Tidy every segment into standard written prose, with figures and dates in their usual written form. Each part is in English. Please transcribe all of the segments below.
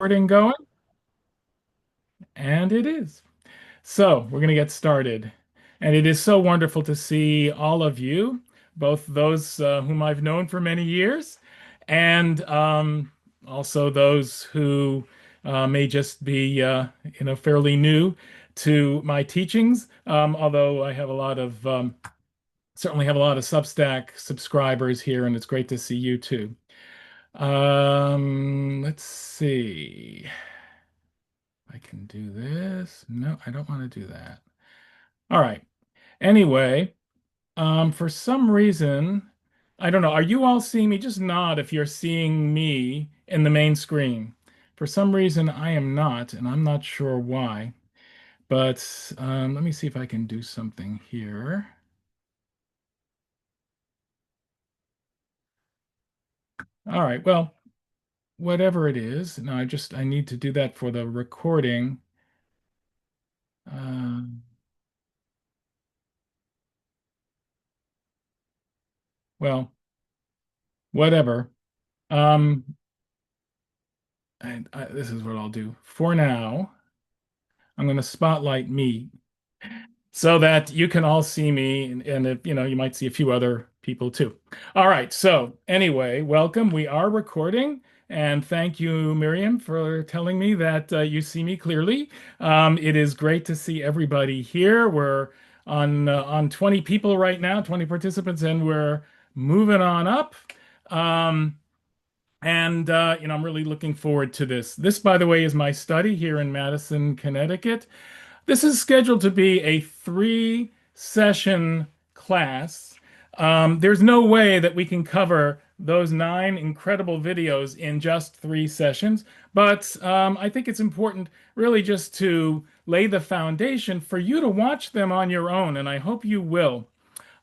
Recording going, and it is. So we're going to get started. And it is so wonderful to see all of you, both those whom I've known for many years, and also those who may just be, fairly new to my teachings. Although I have a lot of, certainly have a lot of Substack subscribers here, and it's great to see you too. Let's see. I can do this. No, I don't want to do that. All right. Anyway, for some reason, I don't know. Are you all seeing me? Just nod if you're seeing me in the main screen. For some reason, I am not, and I'm not sure why. But let me see if I can do something here. All right. Well, whatever it is. No, I need to do that for the recording. Uh, well, whatever. Um, this is what I'll do. For now, I'm going to spotlight me so that you can all see me, and if, you might see a few other people too. All right. So anyway, welcome. We are recording, and thank you, Miriam, for telling me that you see me clearly. It is great to see everybody here. We're on 20 people right now, 20 participants, and we're moving on up. Um, And I'm really looking forward to this. This, by the way, is my study here in Madison, Connecticut. This is scheduled to be a three-session class. There's no way that we can cover those 9 incredible videos in just 3 sessions, but I think it's important really just to lay the foundation for you to watch them on your own, and I hope you will.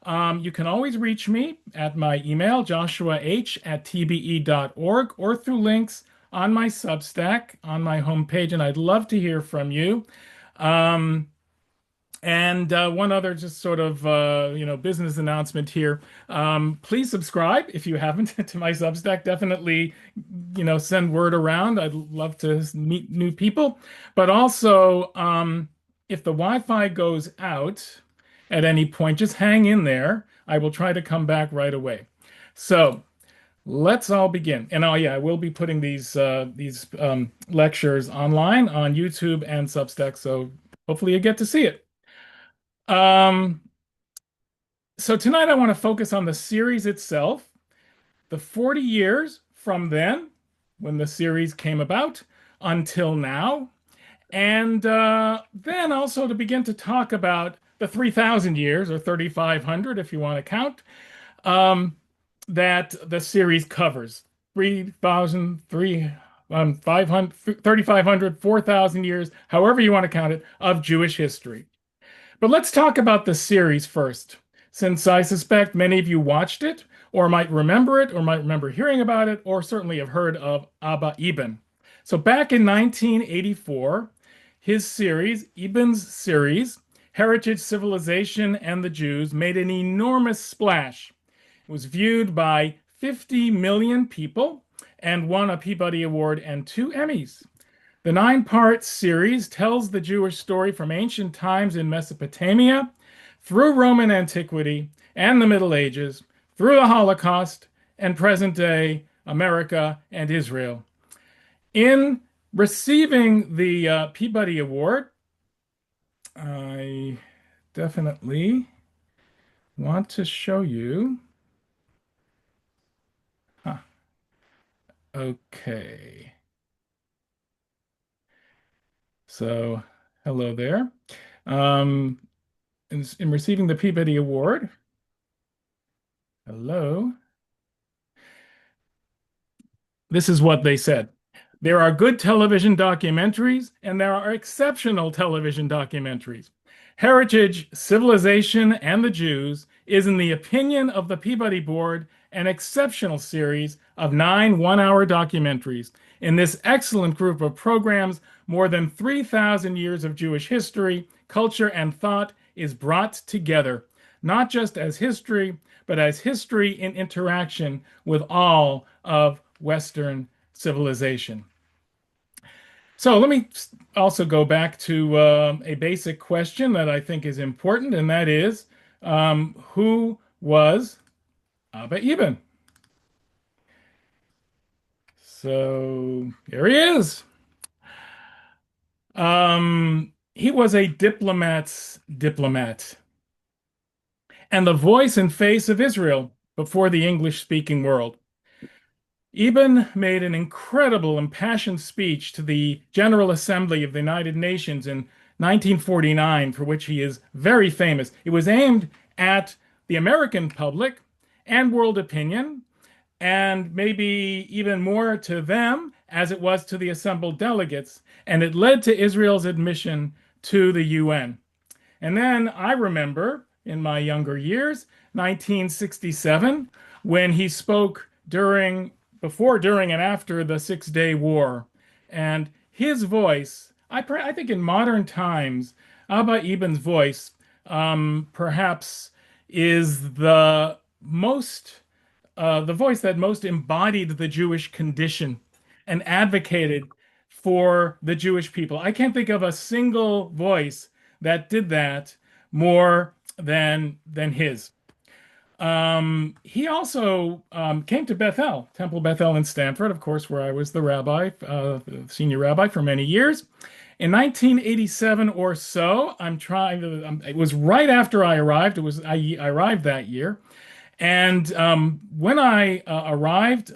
You can always reach me at my email, joshuah@tbe.org, or through links on my Substack on my homepage, and I'd love to hear from you. Um, and one other just sort of business announcement here. Please subscribe if you haven't to my Substack. Definitely, send word around. I'd love to meet new people. But also, if the Wi-Fi goes out at any point, just hang in there. I will try to come back right away. So let's all begin. And oh yeah, I will be putting these lectures online on YouTube and Substack. So hopefully you get to see it. Um, so tonight I want to focus on the series itself, the 40 years from then, when the series came about, until now, and then also to begin to talk about the 3,000 years, or 3,500 if you want to count, um, that the series covers. 3,000, 500, 3,500, 4,000 years, however you want to count it, of Jewish history. But let's talk about the series first, since I suspect many of you watched it, or might remember it, or might remember hearing about it, or certainly have heard of Abba Eban. So back in 1984, his series, Eban's series, Heritage, Civilization, and the Jews, made an enormous splash. It was viewed by 50 million people and won a Peabody Award and 2 Emmys. The 9-part series tells the Jewish story from ancient times in Mesopotamia, through Roman antiquity and the Middle Ages, through the Holocaust, and present day America and Israel. In receiving the Peabody Award, I definitely want to show you. Huh. Okay. So, hello there. Um, in receiving the Peabody Award, hello. This is what they said. There are good television documentaries, and there are exceptional television documentaries. Heritage, Civilization, and the Jews is, in the opinion of the Peabody Board, an exceptional series of 9 one-hour documentaries. In this excellent group of programs, more than 3,000 years of Jewish history, culture, and thought is brought together, not just as history, but as history in interaction with all of Western civilization. So let me also go back to a basic question that I think is important, and that is, who was Abba Eban? So here he is. He was a diplomat's diplomat and the voice and face of Israel before the English-speaking world. Eban made an incredible, impassioned speech to the General Assembly of the United Nations in 1949, for which he is very famous. It was aimed at the American public and world opinion, and maybe even more to them as it was to the assembled delegates, and it led to Israel's admission to the UN. And then I remember in my younger years, 1967, when he spoke before, during, and after the Six-Day War. And his voice, I think in modern times, Abba Eban's voice perhaps is the voice that most embodied the Jewish condition and advocated for the Jewish people. I can't think of a single voice that did that more than his. He also came to Bethel, Temple Bethel in Stanford, of course, where I was the rabbi, senior rabbi for many years. In 1987 or so, it was right after I arrived. I arrived that year. And when I arrived,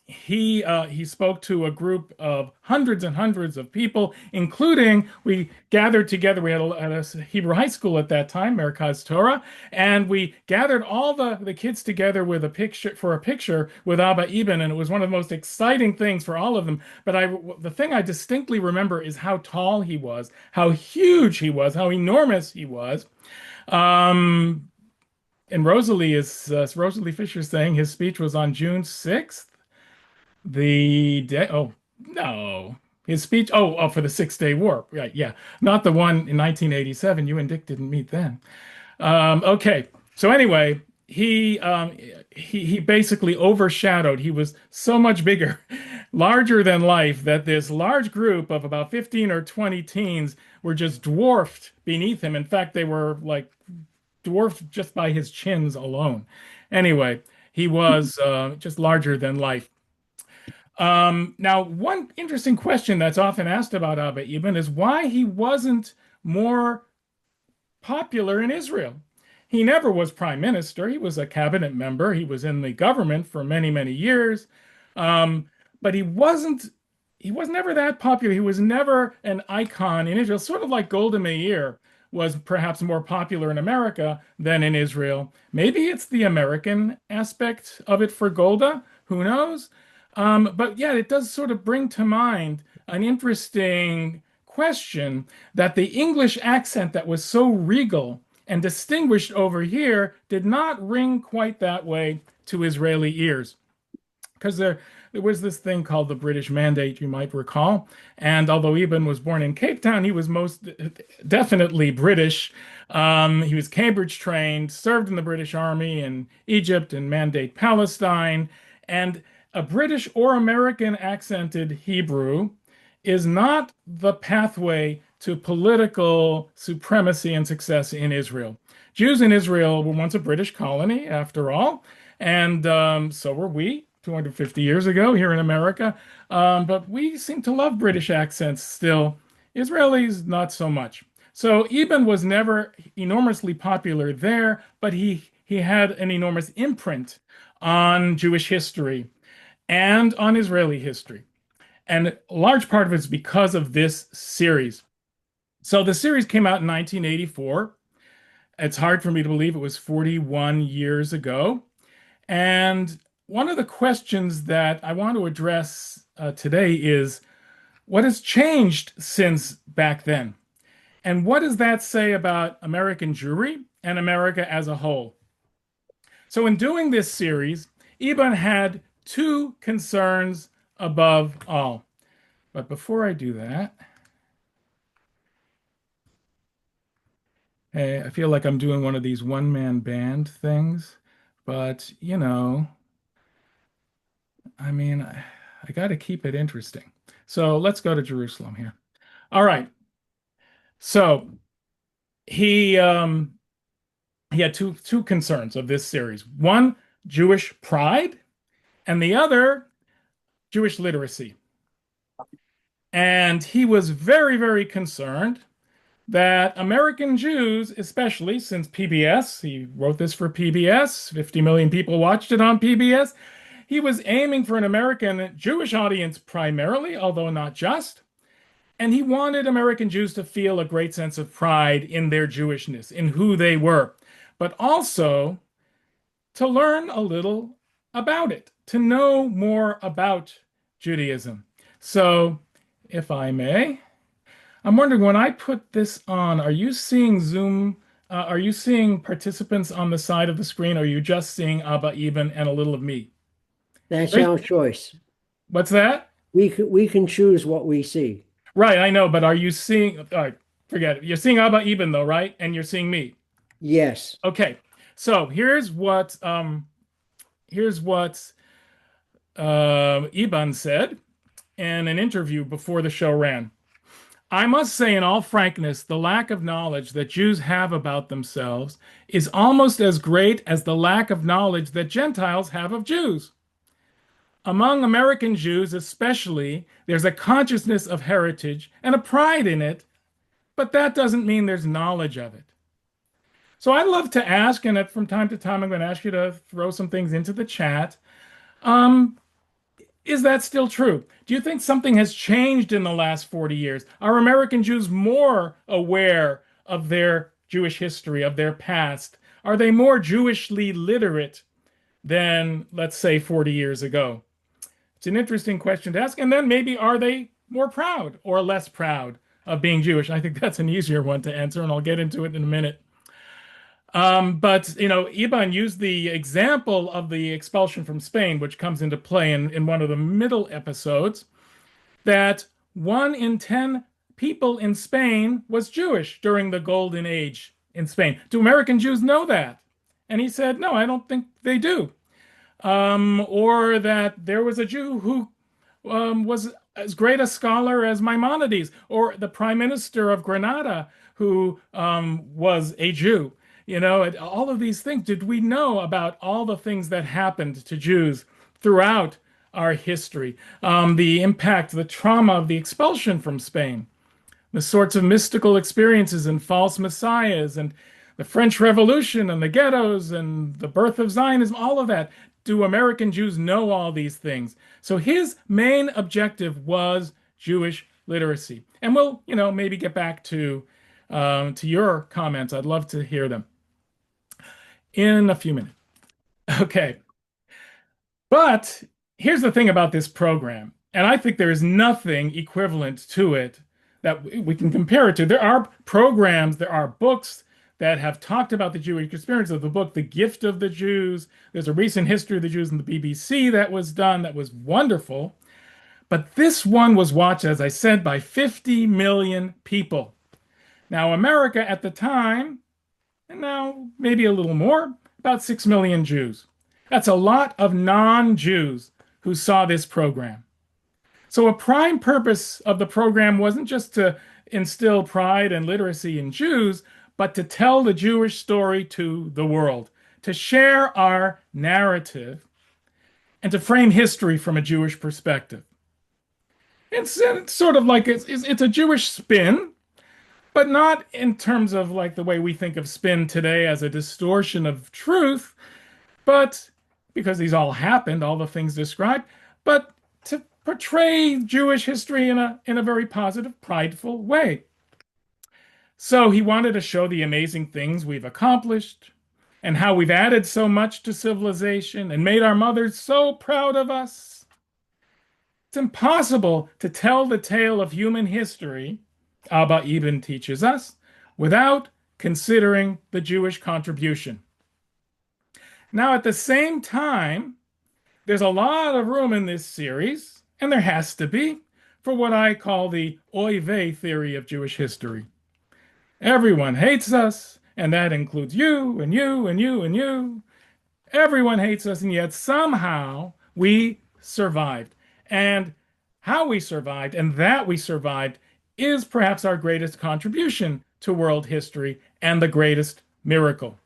he spoke to a group of hundreds and hundreds of people, including we gathered together. We had a Hebrew high school at that time, Merkaz Torah, and we gathered all the kids together with a picture with Abba Eban, and it was one of the most exciting things for all of them. But the thing I distinctly remember is how tall he was, how huge he was, how enormous he was. Um, and Rosalie Fisher saying his speech was on June 6th. The day, oh no, his speech. Oh, for the Six-Day War, right? Yeah, not the one in 1987. You and Dick didn't meet then. Okay, so anyway, he basically overshadowed. He was so much bigger, larger than life, that this large group of about 15 or 20 teens were just dwarfed beneath him. In fact, they were like dwarfed just by his chins alone. Anyway, he was just larger than life. Now, one interesting question that's often asked about Abba Eban is why he wasn't more popular in Israel. He never was prime minister. He was a cabinet member. He was in the government for many, many years. Um, but he was never that popular. He was never an icon in Israel, sort of like Golda Meir was perhaps more popular in America than in Israel. Maybe it's the American aspect of it for Golda. Who knows? But yeah, it does sort of bring to mind an interesting question that the English accent that was so regal and distinguished over here did not ring quite that way to Israeli ears. Because there was this thing called the British Mandate, you might recall. And although Eban was born in Cape Town, he was most definitely British. He was Cambridge trained, served in the British Army in Egypt and Mandate Palestine. And a British or American accented Hebrew is not the pathway to political supremacy and success in Israel. Jews in Israel were once a British colony, after all, and so were we 250 years ago here in America. But we seem to love British accents still. Israelis, not so much. So Eben was never enormously popular there, but he had an enormous imprint on Jewish history and on Israeli history. And a large part of it is because of this series. So the series came out in 1984. It's hard for me to believe it was 41 years ago. And one of the questions that I want to address today is what has changed since back then? And what does that say about American Jewry and America as a whole? So, in doing this series, Eban had two concerns above all. But before I do that, hey, I feel like I'm doing one of these one-man band things. But, I mean, I got to keep it interesting. So let's go to Jerusalem here. All right. So he um, he had two concerns of this series. One, Jewish pride, and the other, Jewish literacy. And he was very, very concerned that American Jews, especially since PBS, he wrote this for PBS, 50 million people watched it on PBS. He was aiming for an American Jewish audience primarily, although not just. And he wanted American Jews to feel a great sense of pride in their Jewishness, in who they were, but also to learn a little about it, to know more about Judaism. So, if I may, I'm wondering when I put this on, are you seeing Zoom? Are you seeing participants on the side of the screen? Or are you just seeing Abba, Eban, and a little of me? That's Right? our choice. What's that? We can choose what we see. Right, I know, but are you seeing? All right, forget it. You're seeing Abba, Eban, though, right? And you're seeing me. Yes. Okay, so here's what Eban said in an interview before the show ran. I must say, in all frankness, the lack of knowledge that Jews have about themselves is almost as great as the lack of knowledge that Gentiles have of Jews. Among American Jews, especially, there's a consciousness of heritage and a pride in it, but that doesn't mean there's knowledge of it. So I'd love to ask, and from time to time, I'm going to ask you to throw some things into the chat. Um, Is that still true? Do you think something has changed in the last 40 years? Are American Jews more aware of their Jewish history, of their past? Are they more Jewishly literate than, let's say, 40 years ago? It's an interesting question to ask. And then maybe are they more proud or less proud of being Jewish? I think that's an easier one to answer, and I'll get into it in a minute. But Eban used the example of the expulsion from Spain, which comes into play in one of the middle episodes, that 1 in 10 people in Spain was Jewish during the Golden Age in Spain. Do American Jews know that? And he said, no, I don't think they do. Or that there was a Jew who was as great a scholar as Maimonides, or the Prime Minister of Granada who was a Jew. All of these things. Did we know about all the things that happened to Jews throughout our history? The impact, the trauma of the expulsion from Spain, the sorts of mystical experiences and false messiahs, and the French Revolution, and the ghettos, and the birth of Zionism, all of that. Do American Jews know all these things? So his main objective was Jewish literacy. And we'll, maybe get back to your comments. I'd love to hear them in a few minutes. Okay. But here's the thing about this program, and I think there is nothing equivalent to it that we can compare it to. There are programs, there are books that have talked about the Jewish experience of the book, The Gift of the Jews. There's a recent history of the Jews in the BBC that was done that was wonderful. But this one was watched, as I said, by 50 million people. Now, America at the time, and now maybe a little more, about 6 million Jews. That's a lot of non-Jews who saw this program. So a prime purpose of the program wasn't just to instill pride and literacy in Jews, but to tell the Jewish story to the world, to share our narrative, and to frame history from a Jewish perspective. It's sort of like it's a Jewish spin, but not in terms of like the way we think of spin today as a distortion of truth, but because these all happened, all the things described, but to portray Jewish history in a very positive, prideful way. So he wanted to show the amazing things we've accomplished and how we've added so much to civilization and made our mothers so proud of us. It's impossible to tell the tale of human history, Abba Eban teaches us, without considering the Jewish contribution. Now, at the same time, there's a lot of room in this series, and there has to be, for what I call the oy vey theory of Jewish history. Everyone hates us, and that includes you, and you, and you, and you. Everyone hates us, and yet somehow we survived. And how we survived, and that we survived is perhaps our greatest contribution to world history and the greatest miracle.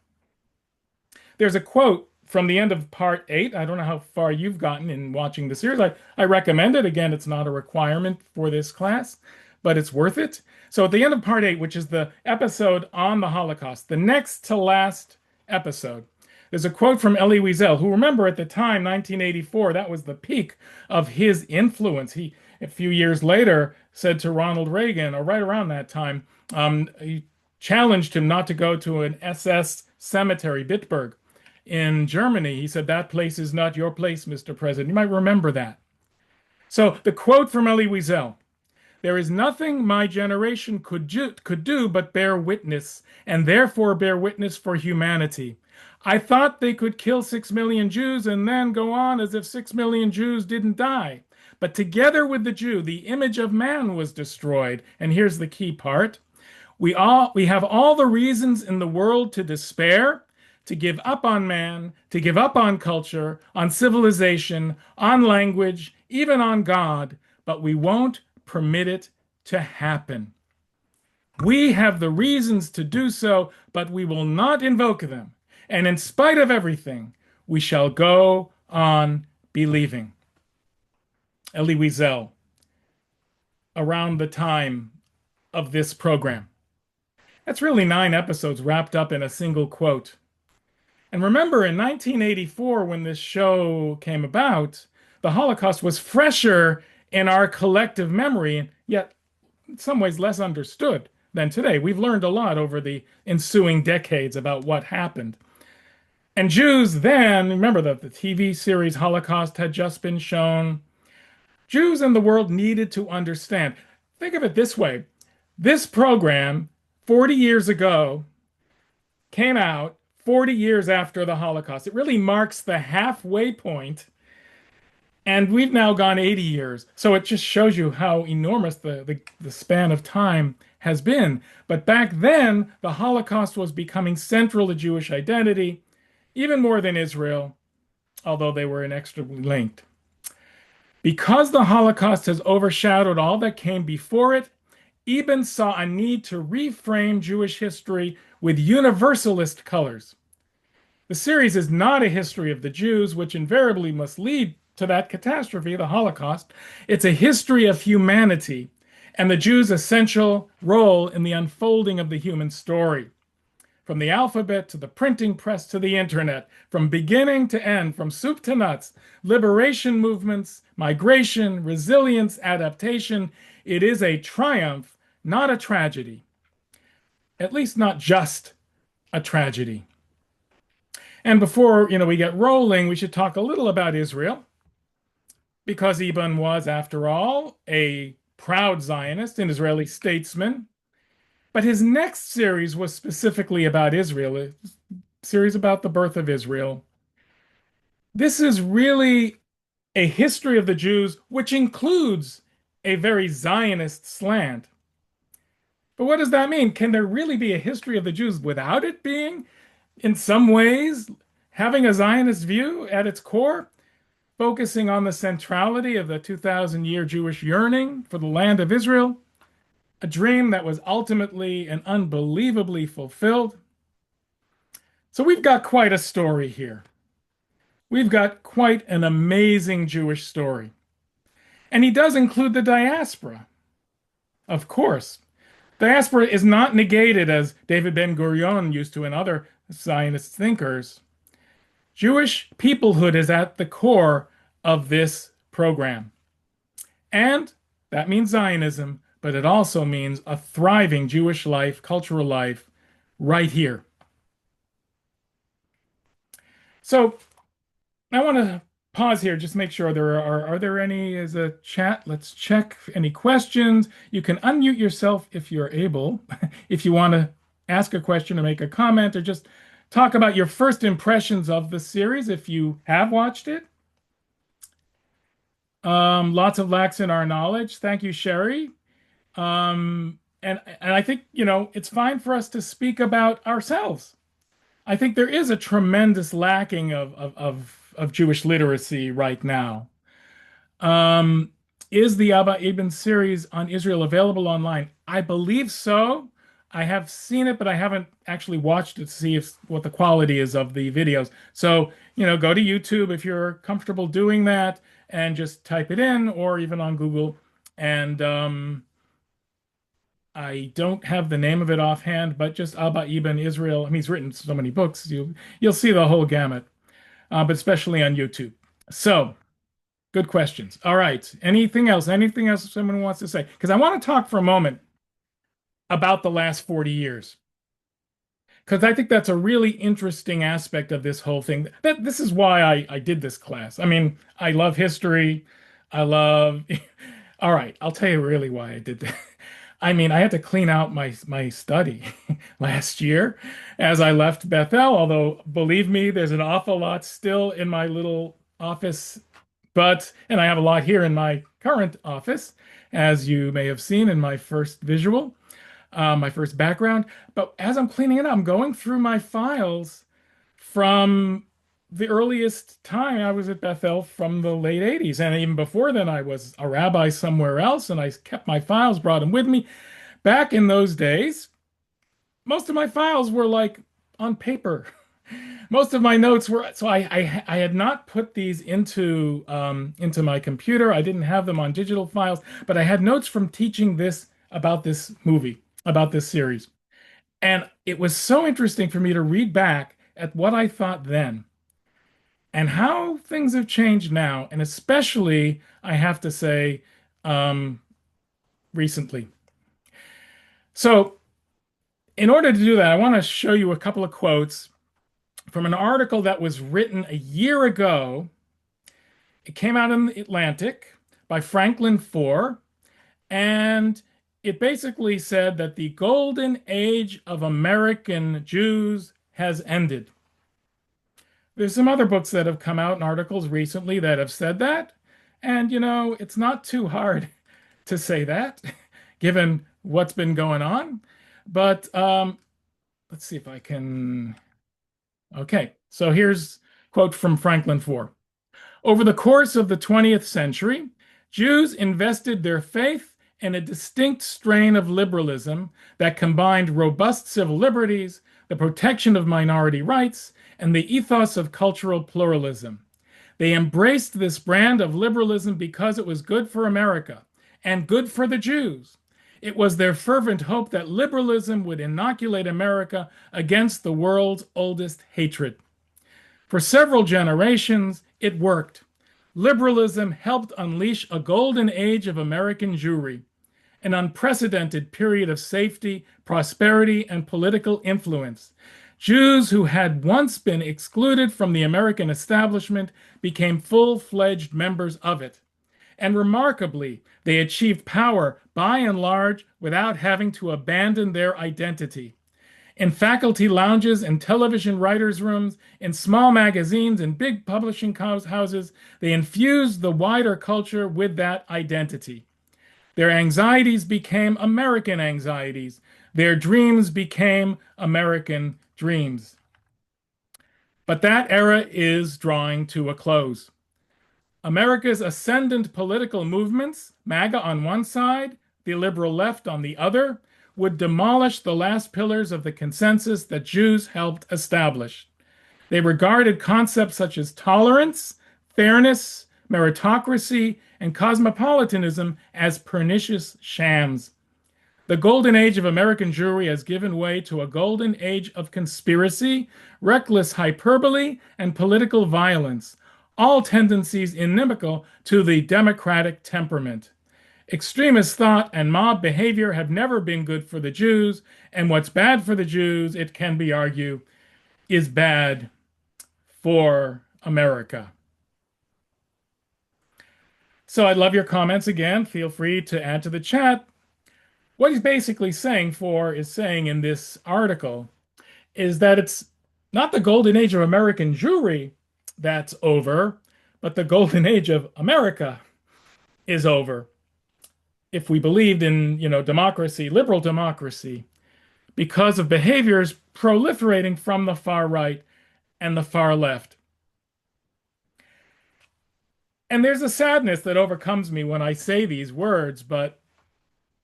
There's a quote from the end of part 8. I don't know how far you've gotten in watching the series. I recommend it. Again, it's not a requirement for this class, but it's worth it. So at the end of part 8, which is the episode on the Holocaust, the next to last episode, there's a quote from Elie Wiesel, who, remember, at the time, 1984, that was the peak of his influence. He, a few years later, said to Ronald Reagan, or right around that time, he challenged him not to go to an SS cemetery, Bitburg, in Germany. He said, "That place is not your place, Mr. President." You might remember that. So the quote from Elie Wiesel: "There is nothing my generation could do but bear witness, and therefore bear witness for humanity. I thought they could kill 6 million Jews and then go on as if 6 million Jews didn't die. But together with the Jew, the image of man was destroyed." And here's the key part. We have all the reasons in the world to despair, to give up on man, to give up on culture, on civilization, on language, even on God, but we won't permit it to happen. We have the reasons to do so, but we will not invoke them. And in spite of everything, we shall go on believing. Elie Wiesel, around the time of this program. That's really 9 episodes wrapped up in a single quote. And remember, in 1984, when this show came about, the Holocaust was fresher in our collective memory, yet in some ways less understood than today. We've learned a lot over the ensuing decades about what happened. And Jews then, remember that the TV series Holocaust had just been shown. Jews in the world needed to understand. Think of it this way. This program, 40 years ago, came out 40 years after the Holocaust. It really marks the halfway point, and we've now gone 80 years. So it just shows you how enormous the span of time has been. But back then, the Holocaust was becoming central to Jewish identity, even more than Israel, although they were inextricably linked. Because the Holocaust has overshadowed all that came before it, Eban saw a need to reframe Jewish history with universalist colors. The series is not a history of the Jews, which invariably must lead to that catastrophe, the Holocaust. It's a history of humanity and the Jews' essential role in the unfolding of the human story. From the alphabet to the printing press to the internet, from beginning to end, from soup to nuts, liberation movements, migration, resilience, adaptation, it is a triumph, not a tragedy. At least not just a tragedy. And before, we get rolling, we should talk a little about Israel, because Eban was, after all, a proud Zionist, an Israeli statesman. But his next series was specifically about Israel, a series about the birth of Israel. This is really a history of the Jews, which includes a very Zionist slant. But what does that mean? Can there really be a history of the Jews without it being, in some ways, having a Zionist view at its core, focusing on the centrality of the 2,000-year Jewish yearning for the land of Israel, a dream that was ultimately and unbelievably fulfilled? So we've got quite a story here. We've got quite an amazing Jewish story. And he does include the diaspora, of course. Diaspora is not negated as David Ben-Gurion used to and other Zionist thinkers. Jewish peoplehood is at the core of this program. And that means Zionism, but it also means a thriving Jewish life, cultural life, right here. So I want to pause here, just make sure are there any as a chat? Let's check any questions. You can unmute yourself if you're able, if you want to ask a question or make a comment or just talk about your first impressions of the series if you have watched it. Lots of lacks in our knowledge. Thank you, Sherry. And I think, it's fine for us to speak about ourselves. I think there is a tremendous lacking of Jewish literacy right now. Is the Abba Eban series on Israel available online? I believe so. I have seen it, but I haven't actually watched it to see what the quality is of the videos. So, go to YouTube if you're comfortable doing that and just type it in, or even on Google. And I don't have the name of it offhand, but just Abba Eban Israel. I mean, he's written so many books. You'll see the whole gamut, but especially on YouTube. So. Good questions. All right. Anything else? Anything else someone wants to say? Because I want to talk for a moment about the last 40 years. Because I think that's a really interesting aspect of this whole thing. This is why I did this class. I mean, I love history. I love. All right, I'll tell you really why I did that. I mean, I had to clean out my study last year as I left Bethel, although believe me, there's an awful lot still in my little office, and I have a lot here in my current office, as you may have seen in my first visual, my first background. But as I'm cleaning it up, I'm going through my files from the earliest time I was at Bethel from the late 80s. And even before then, I was a rabbi somewhere else, and I kept my files, brought them with me. Back in those days, most of my files were like on paper. Most of my notes were so I had not put these into my computer. I didn't have them on digital files, but I had notes from teaching this about this movie, about this series. And it was so interesting for me to read back at what I thought then and how things have changed now, and especially, I have to say, um, recently. So, in order to do that, I want to show you a couple of quotes from an article that was written a year ago. It came out in the Atlantic by Franklin Foer, and it basically said that the golden age of American Jews has ended. There's some other books that have come out and articles recently that have said that. And, it's not too hard to say that, given what's been going on. But let's see if I can. Okay, so here's a quote from Franklin Foer. Over the course of the 20th century, Jews invested their faith in a distinct strain of liberalism that combined robust civil liberties, the protection of minority rights, and the ethos of cultural pluralism. They embraced this brand of liberalism because it was good for America and good for the Jews. It was their fervent hope that liberalism would inoculate America against the world's oldest hatred. For several generations, it worked. Liberalism helped unleash a golden age of American Jewry, an unprecedented period of safety, prosperity, and political influence. Jews who had once been excluded from the American establishment became full-fledged members of it. And remarkably, they achieved power by and large without having to abandon their identity. In faculty lounges and television writers' rooms, in small magazines and big publishing houses, they infused the wider culture with that identity. Their anxieties became American anxieties. Their dreams became American dreams. But that era is drawing to a close. America's ascendant political movements, MAGA on one side, the liberal left on the other, would demolish the last pillars of the consensus that Jews helped establish. They regarded concepts such as tolerance, fairness, meritocracy, and cosmopolitanism as pernicious shams. The golden age of American Jewry has given way to a golden age of conspiracy, reckless hyperbole, and political violence, all tendencies inimical to the democratic temperament. Extremist thought and mob behavior have never been good for the Jews, and what's bad for the Jews, it can be argued, is bad for America. So I'd love your comments again. Feel free to add to the chat. What he's basically saying is saying in this article is that it's not the golden age of American Jewry that's over, but the golden age of America is over. If we believed in, democracy, liberal democracy, because of behaviors proliferating from the far right and the far left. And there's a sadness that overcomes me when I say these words, but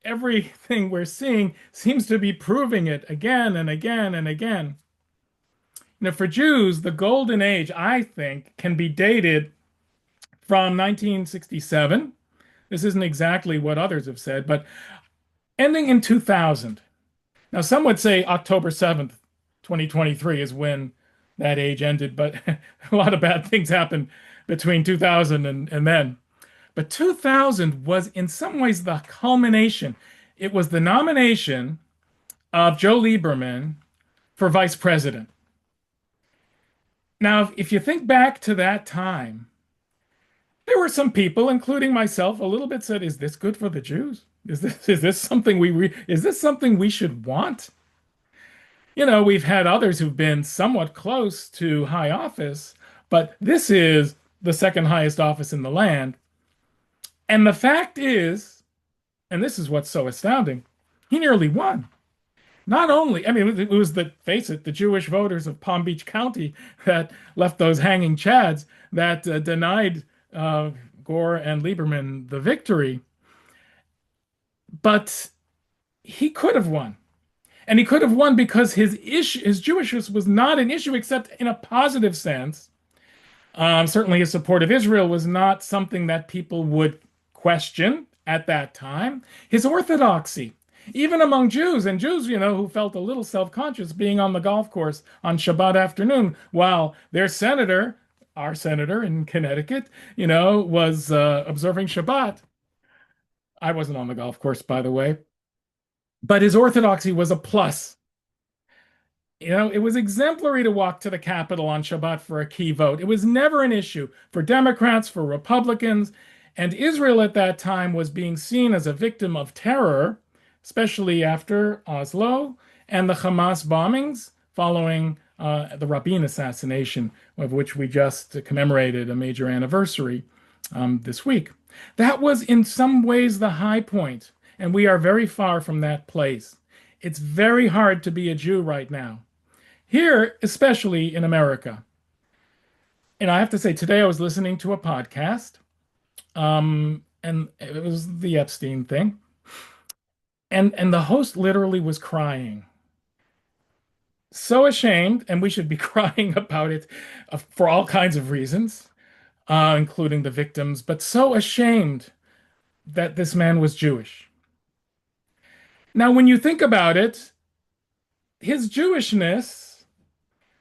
everything we're seeing seems to be proving it again and again and again. Now, for Jews, the golden age, I think, can be dated from 1967. This isn't exactly what others have said, but ending in 2000. Now, some would say October 7th, 2023 is when that age ended, but a lot of bad things happened between 2000 and then. But 2000 was in some ways the culmination. It was the nomination of Joe Lieberman for vice president. Now, if you think back to that time, there were some people, including myself, a little bit said, "Is this good for the Jews? Is this something is this something we should want?" We've had others who've been somewhat close to high office, but this is the second highest office in the land. And the fact is, and this is what's so astounding, he nearly won. Not only, I mean, it was face it, the Jewish voters of Palm Beach County that left those hanging chads that denied Gore and Lieberman the victory, but he could have won. And he could have won because his Jewishness was not an issue except in a positive sense. Certainly, his support of Israel was not something that people would question at that time. His orthodoxy, even among Jews, and Jews, who felt a little self-conscious being on the golf course on Shabbat afternoon while their senator, our senator in Connecticut, was observing Shabbat. I wasn't on the golf course, by the way, but his orthodoxy was a plus. It was exemplary to walk to the Capitol on Shabbat for a key vote. It was never an issue for Democrats, for Republicans, and Israel at that time was being seen as a victim of terror, especially after Oslo and the Hamas bombings following the Rabin assassination, of which we just commemorated a major anniversary this week. That was in some ways the high point, and we are very far from that place. It's very hard to be a Jew right now. Here, especially in America. And I have to say, today I was listening to a podcast, and it was the Epstein thing. And the host literally was crying. So ashamed, and we should be crying about it for all kinds of reasons, including the victims, but so ashamed that this man was Jewish. Now, when you think about it, his Jewishness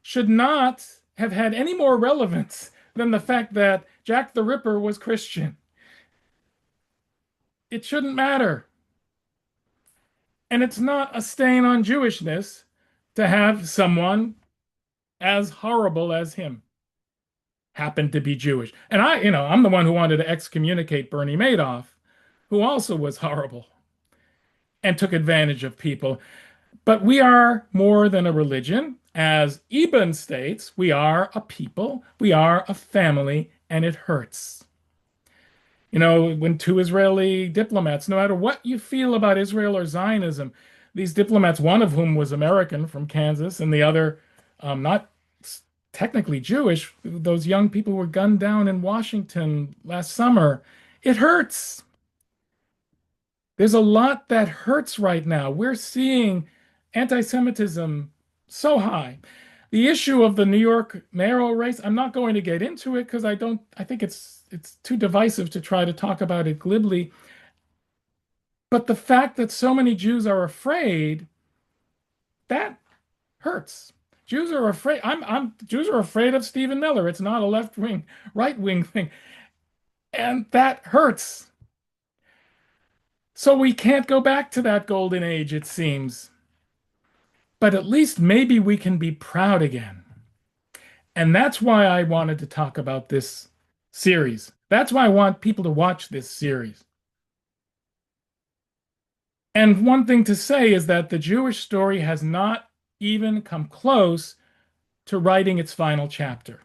should not have had any more relevance than the fact that Jack the Ripper was Christian. It shouldn't matter. And it's not a stain on Jewishness to have someone as horrible as him happen to be Jewish. And I'm the one who wanted to excommunicate Bernie Madoff, who also was horrible and took advantage of people. But we are more than a religion. As Eban states, we are a people, we are a family, and it hurts. When two Israeli diplomats, no matter what you feel about Israel or Zionism, these diplomats, one of whom was American from Kansas and the other not technically Jewish, those young people were gunned down in Washington last summer. It hurts. There's a lot that hurts right now. We're seeing anti-Semitism so high. The issue of the New York mayoral race, I'm not going to get into it because I think it's too divisive to try to talk about it glibly. But the fact that so many Jews are afraid, that hurts. Jews are afraid. Jews are afraid of Stephen Miller. It's not a left-wing, right-wing thing. And that hurts. So we can't go back to that golden age, it seems. But at least maybe we can be proud again. And that's why I wanted to talk about this series. That's why I want people to watch this series. And one thing to say is that the Jewish story has not even come close to writing its final chapter.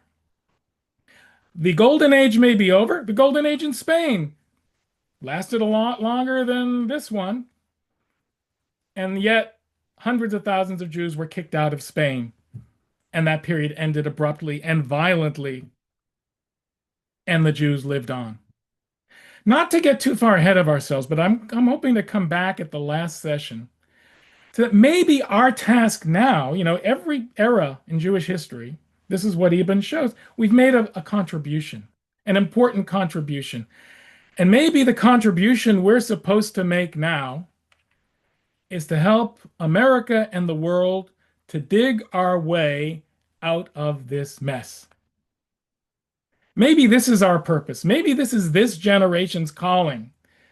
The Golden Age may be over. The Golden Age in Spain lasted a lot longer than this one. And yet, hundreds of thousands of Jews were kicked out of Spain. And that period ended abruptly and violently. and the Jews lived on. Not to get too far ahead of ourselves, but I'm hoping to come back at the last session to that maybe our task now, every era in Jewish history, this is what Eban shows. We've made a contribution, an important contribution. And maybe the contribution we're supposed to make now is to help America and the world to dig our way out of this mess. Maybe this is our purpose. Maybe this is this generation's calling,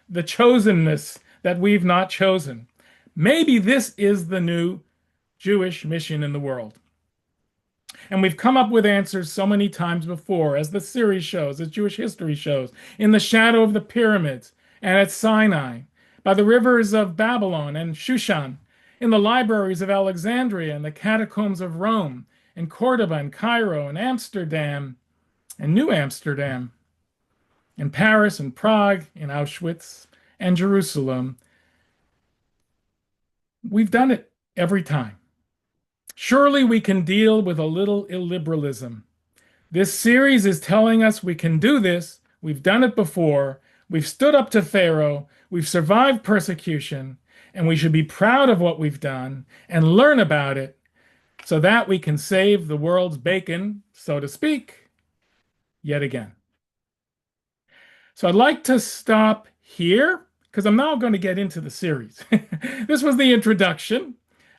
the chosenness that we've not chosen. Maybe this is the new Jewish mission in the world. And we've come up with answers so many times before, as the series shows, as Jewish history shows, in the shadow of the pyramids and at Sinai, by the rivers of Babylon and Shushan, in the libraries of Alexandria and the catacombs of Rome, in Cordoba and Cairo and Amsterdam and New Amsterdam, in Paris and Prague, in Auschwitz and Jerusalem. We've done it every time. Surely we can deal with a little illiberalism. This series is telling us we can do this. We've done it before. We've stood up to Pharaoh. We've survived persecution. And we should be proud of what we've done and learn about it so that we can save the world's bacon, so to speak, yet again. So I'd like to stop here because I'm now going to get into the series. This was the introduction.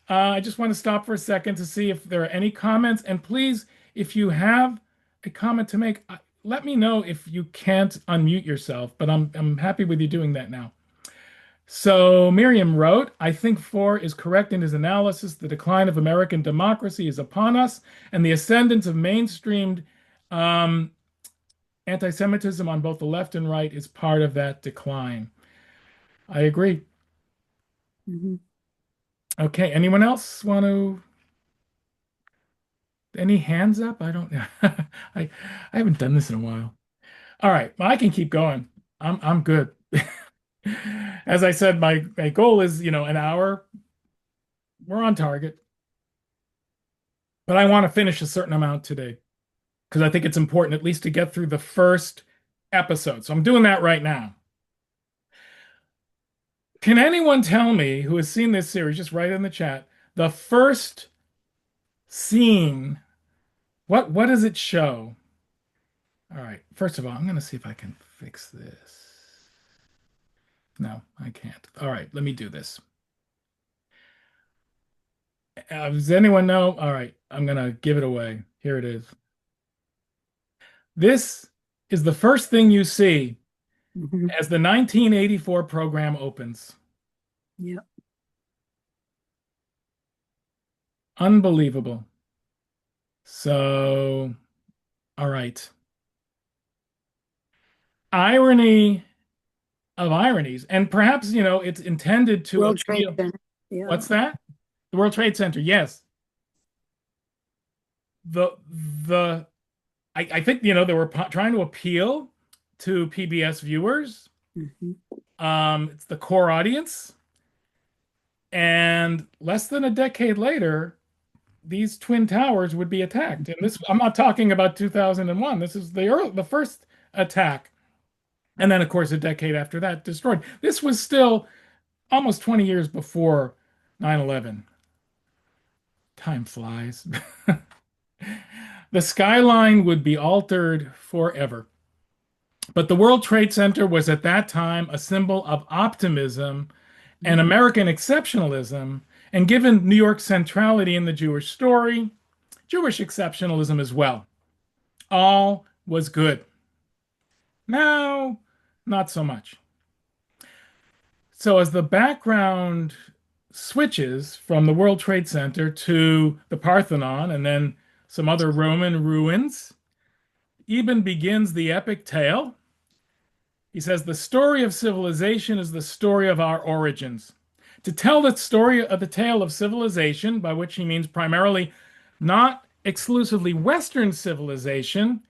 I just want to stop for a second to see if there are any comments. And please, if you have a comment to make, let me know if you can't unmute yourself, but I'm happy with you doing that now. So Miriam wrote, I think Four is correct in his analysis. The decline of American democracy is upon us, and the ascendance of mainstreamed anti-Semitism on both the left and right is part of that decline. I agree. Mhm. Okay, anyone else want to? Any hands up? I don't know. I haven't done this in a while. All right, well, I can keep going. I'm good. As I said, my goal is, an hour. We're on target. But I want to finish a certain amount today because I think it's important at least to get through the first episode. So I'm doing that right now. Can anyone tell me who has seen this series, just write in the chat, the first scene, what does it show? All right, first of all, I'm going to see if I can fix this. No, I can't. All right, let me do this. Does anyone know? All right, I'm going to give it away. Here it is. This is the first thing you see Mhm. as the 1984 program opens. Yeah. Unbelievable. So, all right. Irony of ironies. And perhaps, it's intended to World Trade appeal. Center. Yeah. What's that? The World Trade Center. Yes. The I think, they were trying to appeal to PBS viewers. Mhm. It's the core audience. And less than a decade later, these twin towers would be attacked. And this, I'm not talking about 2001. This is the first attack. And then, of course, a decade after that, destroyed. This was still almost 20 years before 9/11. Time flies. The skyline would be altered forever. But the World Trade Center was at that time a symbol of optimism and American exceptionalism. And given New York's centrality in the Jewish story, Jewish exceptionalism as well. All was good. Now, not so much. So as the background switches from the World Trade Center to the Parthenon and then some other Roman ruins, Eban begins the epic tale. He says, the story of civilization is the story of our origins. To tell the story of the tale of civilization, by which he means primarily not exclusively Western civilization,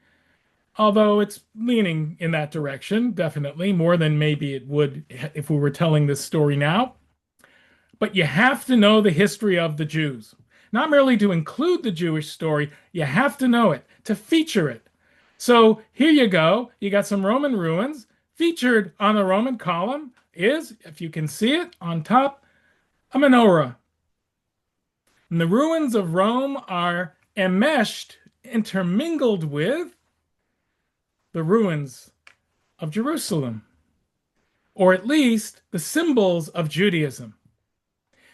although it's leaning in that direction, definitely, more than maybe it would if we were telling this story now. But you have to know the history of the Jews. Not merely to include the Jewish story, you have to know it, to feature it. So here you go. You got some Roman ruins. Featured on the Roman column is, if you can see it on top, a menorah. And the ruins of Rome are enmeshed, intermingled with the ruins of Jerusalem, or at least the symbols of Judaism.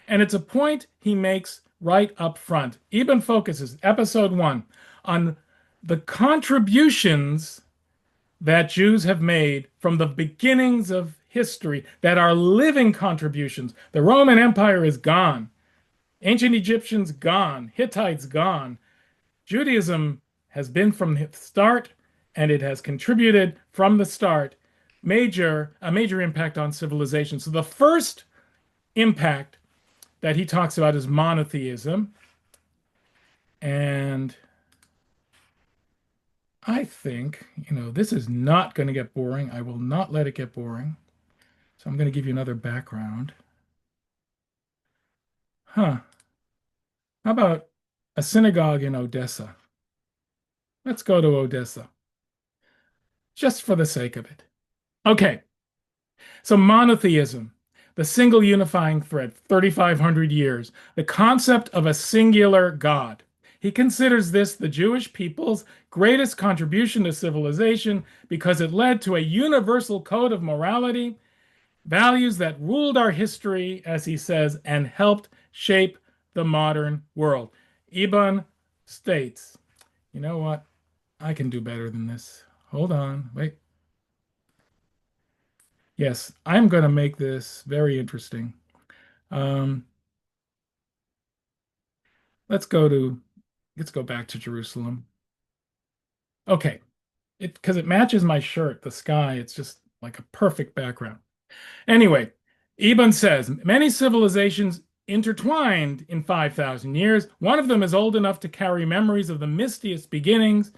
And it's a point he makes right up front. Eban focuses, episode one, on the contributions that Jews have made from the beginnings of history that are living contributions. The Roman Empire is gone. Ancient Egyptians gone. Hittites gone. Judaism has been from the start, and it has contributed from the start a major impact on civilization. So the first impact that he talks about is monotheism. And I think, this is not going to get boring. I will not let it get boring. So I'm going to give you another background. Huh. How about a synagogue in Odessa? Let's go to Odessa, just for the sake of it. Okay. So monotheism, the single unifying thread, 3,500 years, the concept of a singular God. He considers this the Jewish people's greatest contribution to civilization because it led to a universal code of morality, values that ruled our history, as he says, and helped shape the modern world. Eban states, you know what? I can do better than this. Hold on, wait. Yes, I'm going to make this very interesting. Um, let's go to let's go back to Jerusalem. Okay, because it matches my shirt, the sky. It's just like a perfect background. Anyway, Eban says many civilizations intertwined in 5,000 years. One of them is old enough to carry memories of the mistiest beginnings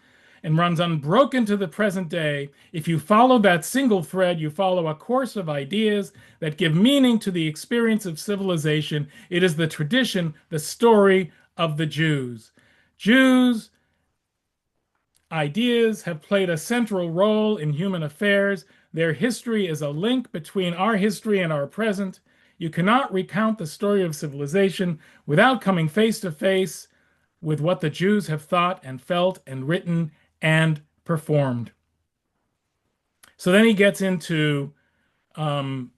and runs unbroken to the present day. If you follow that single thread, you follow a course of ideas that give meaning to the experience of civilization. It is the tradition, the story of the Jews. Jews ideas have played a central role in human affairs. Their history is a link between our history and our present. You cannot recount the story of civilization without coming face to face with what the Jews have thought and felt and written and performed. So then he gets into um,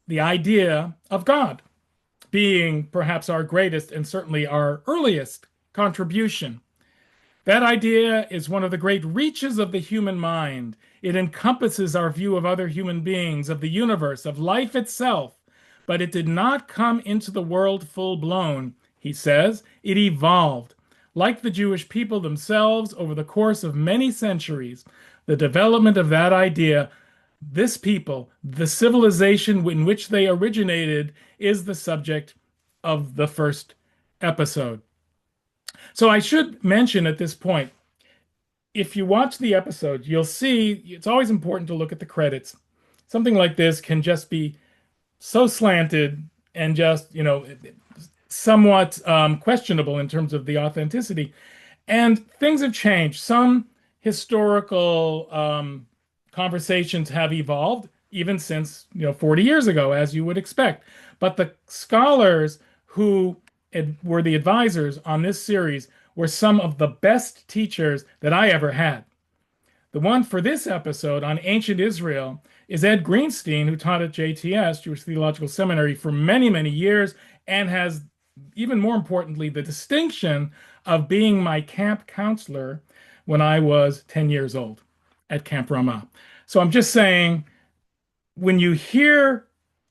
the idea of God being perhaps our greatest and certainly our earliest contribution. That idea is one of the great reaches of the human mind. It encompasses our view of other human beings, of the universe, of life itself. But it did not come into the world full blown, he says. It evolved. Like the Jewish people themselves, over the course of many centuries, the development of that idea, this people, the civilization in which they originated, is the subject of the first episode. So I should mention at this point, if you watch the episode, you'll see it's always important to look at the credits. Something like this can just be so slanted and just, somewhat questionable in terms of the authenticity. And things have changed. Some historical conversations have evolved even since, 40 years ago, as you would expect. But the scholars who were the advisors on this series were some of the best teachers that I ever had. The one for this episode on ancient Israel is Ed Greenstein, who taught at JTS, Jewish Theological Seminary, for many, many years, and has, even more importantly, the distinction of being my camp counselor when I was 10 years old at Camp Ramah. So I'm just saying, when you hear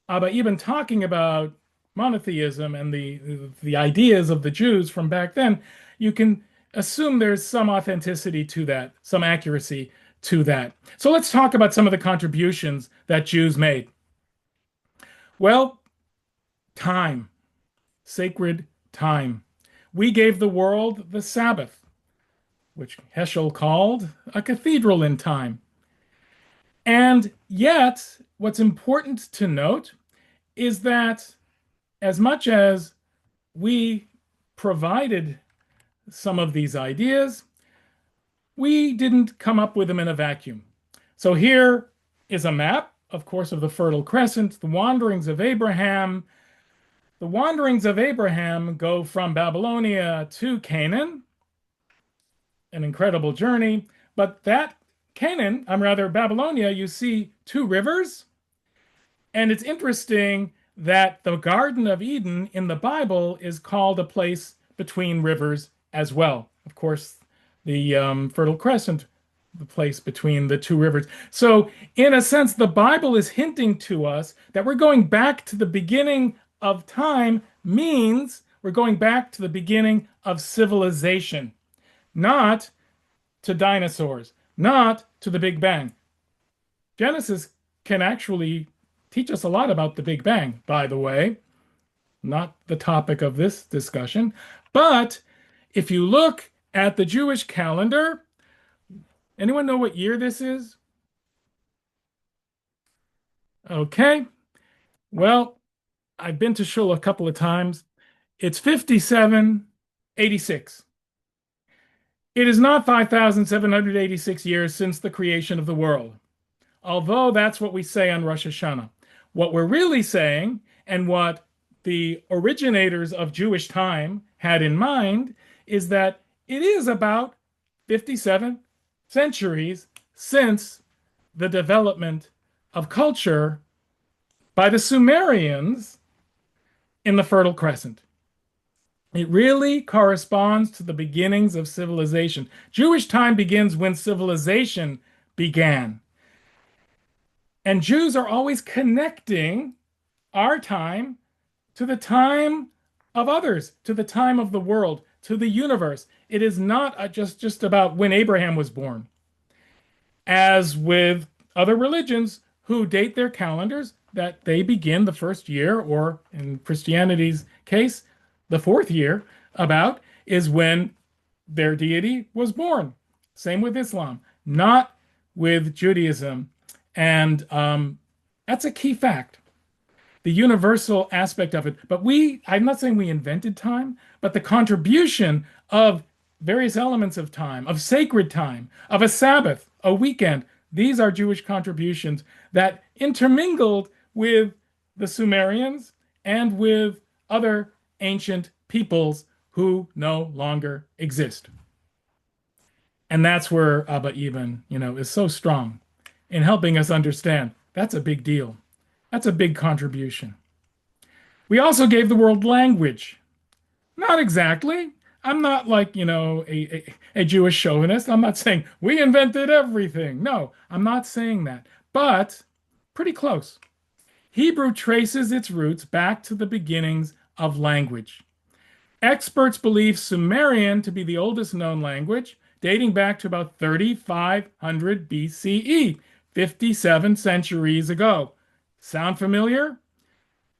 Abba Eban talking about monotheism and the ideas of the Jews from back then, you can assume there's some authenticity to that, some accuracy to that. So let's talk about some of the contributions that Jews made. Well, time, sacred time. We gave the world the Sabbath, which Heschel called a cathedral in time. And yet, what's important to note is that as much as we provided some of these ideas, we didn't come up with them in a vacuum. So here is a map, of course, of the Fertile Crescent, the wanderings of Abraham. The wanderings of Abraham go from Babylonia to Canaan, an incredible journey. But that Canaan, I'm rather Babylonia, you see two rivers. And it's interesting that the Garden of Eden in the Bible is called a place between rivers as well. Of course, the Fertile Crescent, the place between the two rivers. So, in a sense, the Bible is hinting to us that we're going back to the beginning of time, means we're going back to the beginning of civilization, not to dinosaurs, not to the Big Bang. Genesis can actually teach us a lot about the Big Bang, by the way, not the topic of this discussion. But if you look at the Jewish calendar, anyone know what year this is? Okay. Well, I've been to shul a couple of times. It's 5786. It is not 5,786 years since the creation of the world, although that's what we say on Rosh Hashanah. What we're really saying, and what the originators of Jewish time had in mind, is that it is about 57 centuries since the development of culture by the Sumerians in the Fertile Crescent. It really corresponds to the beginnings of civilization. Jewish time begins when civilization began. And Jews are always connecting our time to the time of others, to the time of the world, to the universe. It is not just about when Abraham was born. As with other religions who date their calendars, that they begin the first year, or in Christianity's case, the fourth year, about is when their deity was born. Same with Islam, not with Judaism. And that's a key fact, the universal aspect of it. But I'm not saying we invented time, but the contribution of various elements of time, of sacred time, of a Sabbath, a weekend, these are Jewish contributions that intermingled with the Sumerians and with other ancient peoples who no longer exist. And that's where Abba Eban, is so strong in helping us understand that's a big deal. That's a big contribution. We also gave the world language. Not exactly. I'm not like, a Jewish chauvinist. I'm not saying we invented everything. No, I'm not saying that. But pretty close. Hebrew traces its roots back to the beginnings of language. Experts believe Sumerian to be the oldest known language, dating back to about 3,500 BCE, 57 centuries ago. Sound familiar?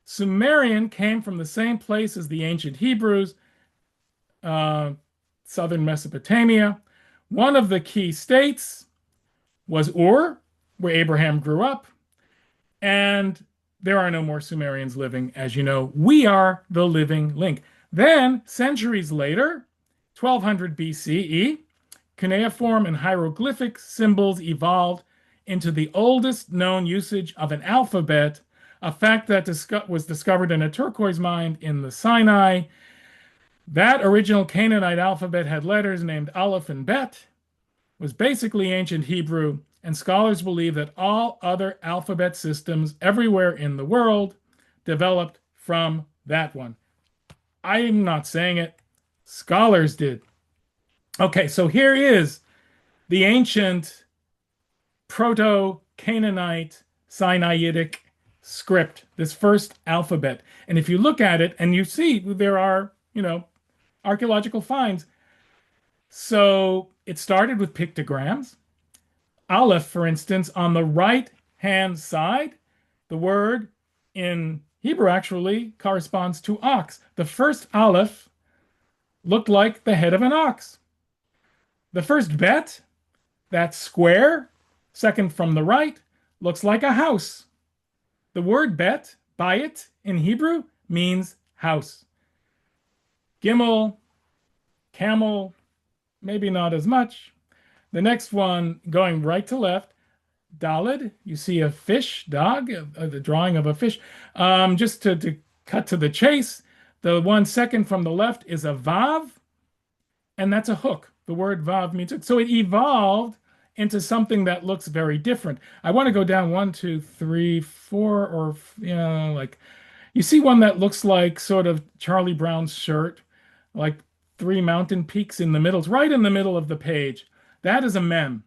Sumerian came from the same place as the ancient Hebrews, southern Mesopotamia. One of the key states was Ur, where Abraham grew up, and there are no more Sumerians living, as you know. We are the living link. Then, centuries later, 1200 BCE, cuneiform and hieroglyphic symbols evolved into the oldest known usage of an alphabet, a fact that was discovered in a turquoise mine in the Sinai. That original Canaanite alphabet had letters named Aleph and Bet, was basically ancient Hebrew, and scholars believe that all other alphabet systems everywhere in the world developed from that one. I'm not saying it. Scholars did. Okay, so here is the ancient Proto-Canaanite Sinaitic script, this first alphabet. And if you look at it and you see there are, archaeological finds. So it started with pictograms. Aleph, for instance, on the right-hand side, the word in Hebrew actually corresponds to ox. The first Aleph looked like the head of an ox. The first Bet, that square, second from the right, looks like a house. The word Bet, bayit, in Hebrew means house. Gimel, camel, maybe not as much. The next one, going right to left, Dalid, you see a fish, dog, the drawing of a fish. Just to cut to the chase, the one second from the left is a Vav, and that's a hook. The word Vav means hook. So it evolved into something that looks very different. I want to go down one, two, three, four, or, like you see one that looks like sort of Charlie Brown's shirt, like three mountain peaks in the middle. It's right in the middle of the page. That is a mem.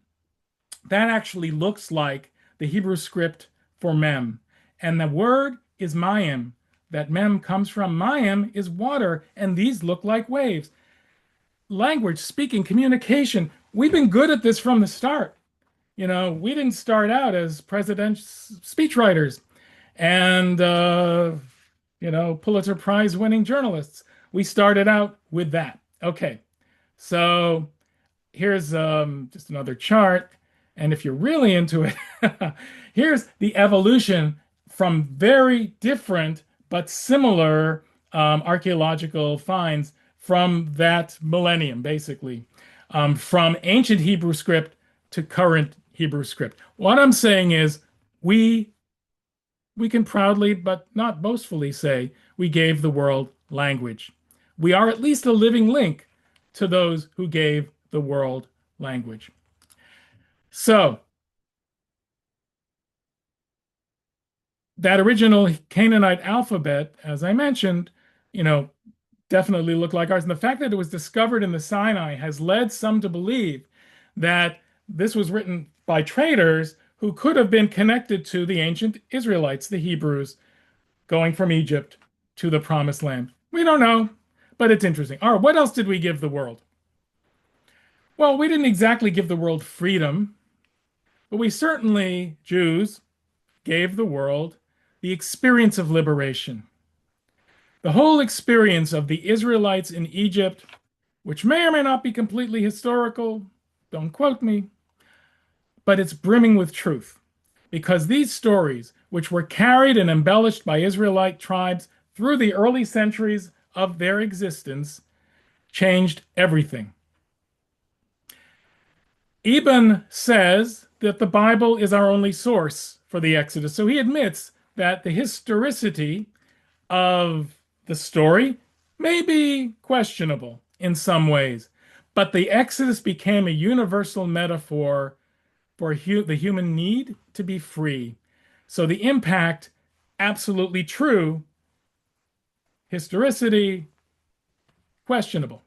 That actually looks like the Hebrew script for mem. And the word is mayim. That mem comes from mayim is water, and these look like waves. Language, speaking, communication. We've been good at this from the start. We didn't start out as president's speechwriters and Pulitzer Prize winning journalists. We started out with that. Okay, so here's just another chart. And if you're really into it, here's the evolution from very different but similar archaeological finds from that millennium, basically, from ancient Hebrew script to current Hebrew script. What I'm saying is we can proudly, but not boastfully, say we gave the world language. We are at least a living link to those who gave the world language. So, that original Canaanite alphabet, as I mentioned, definitely looked like ours. And the fact that it was discovered in the Sinai has led some to believe that this was written by traders who could have been connected to the ancient Israelites, the Hebrews, going from Egypt to the Promised Land. We don't know, but it's interesting. All right, what else did we give the world? Well, we didn't exactly give the world freedom, but we certainly, Jews, gave the world the experience of liberation. The whole experience of the Israelites in Egypt, which may or may not be completely historical, don't quote me, but it's brimming with truth. Because these stories, which were carried and embellished by Israelite tribes through the early centuries of their existence, changed everything. Eban says that the Bible is our only source for the Exodus. So he admits that the historicity of the story may be questionable in some ways, but the Exodus became a universal metaphor for the human need to be free. So the impact, absolutely true. Historicity, questionable.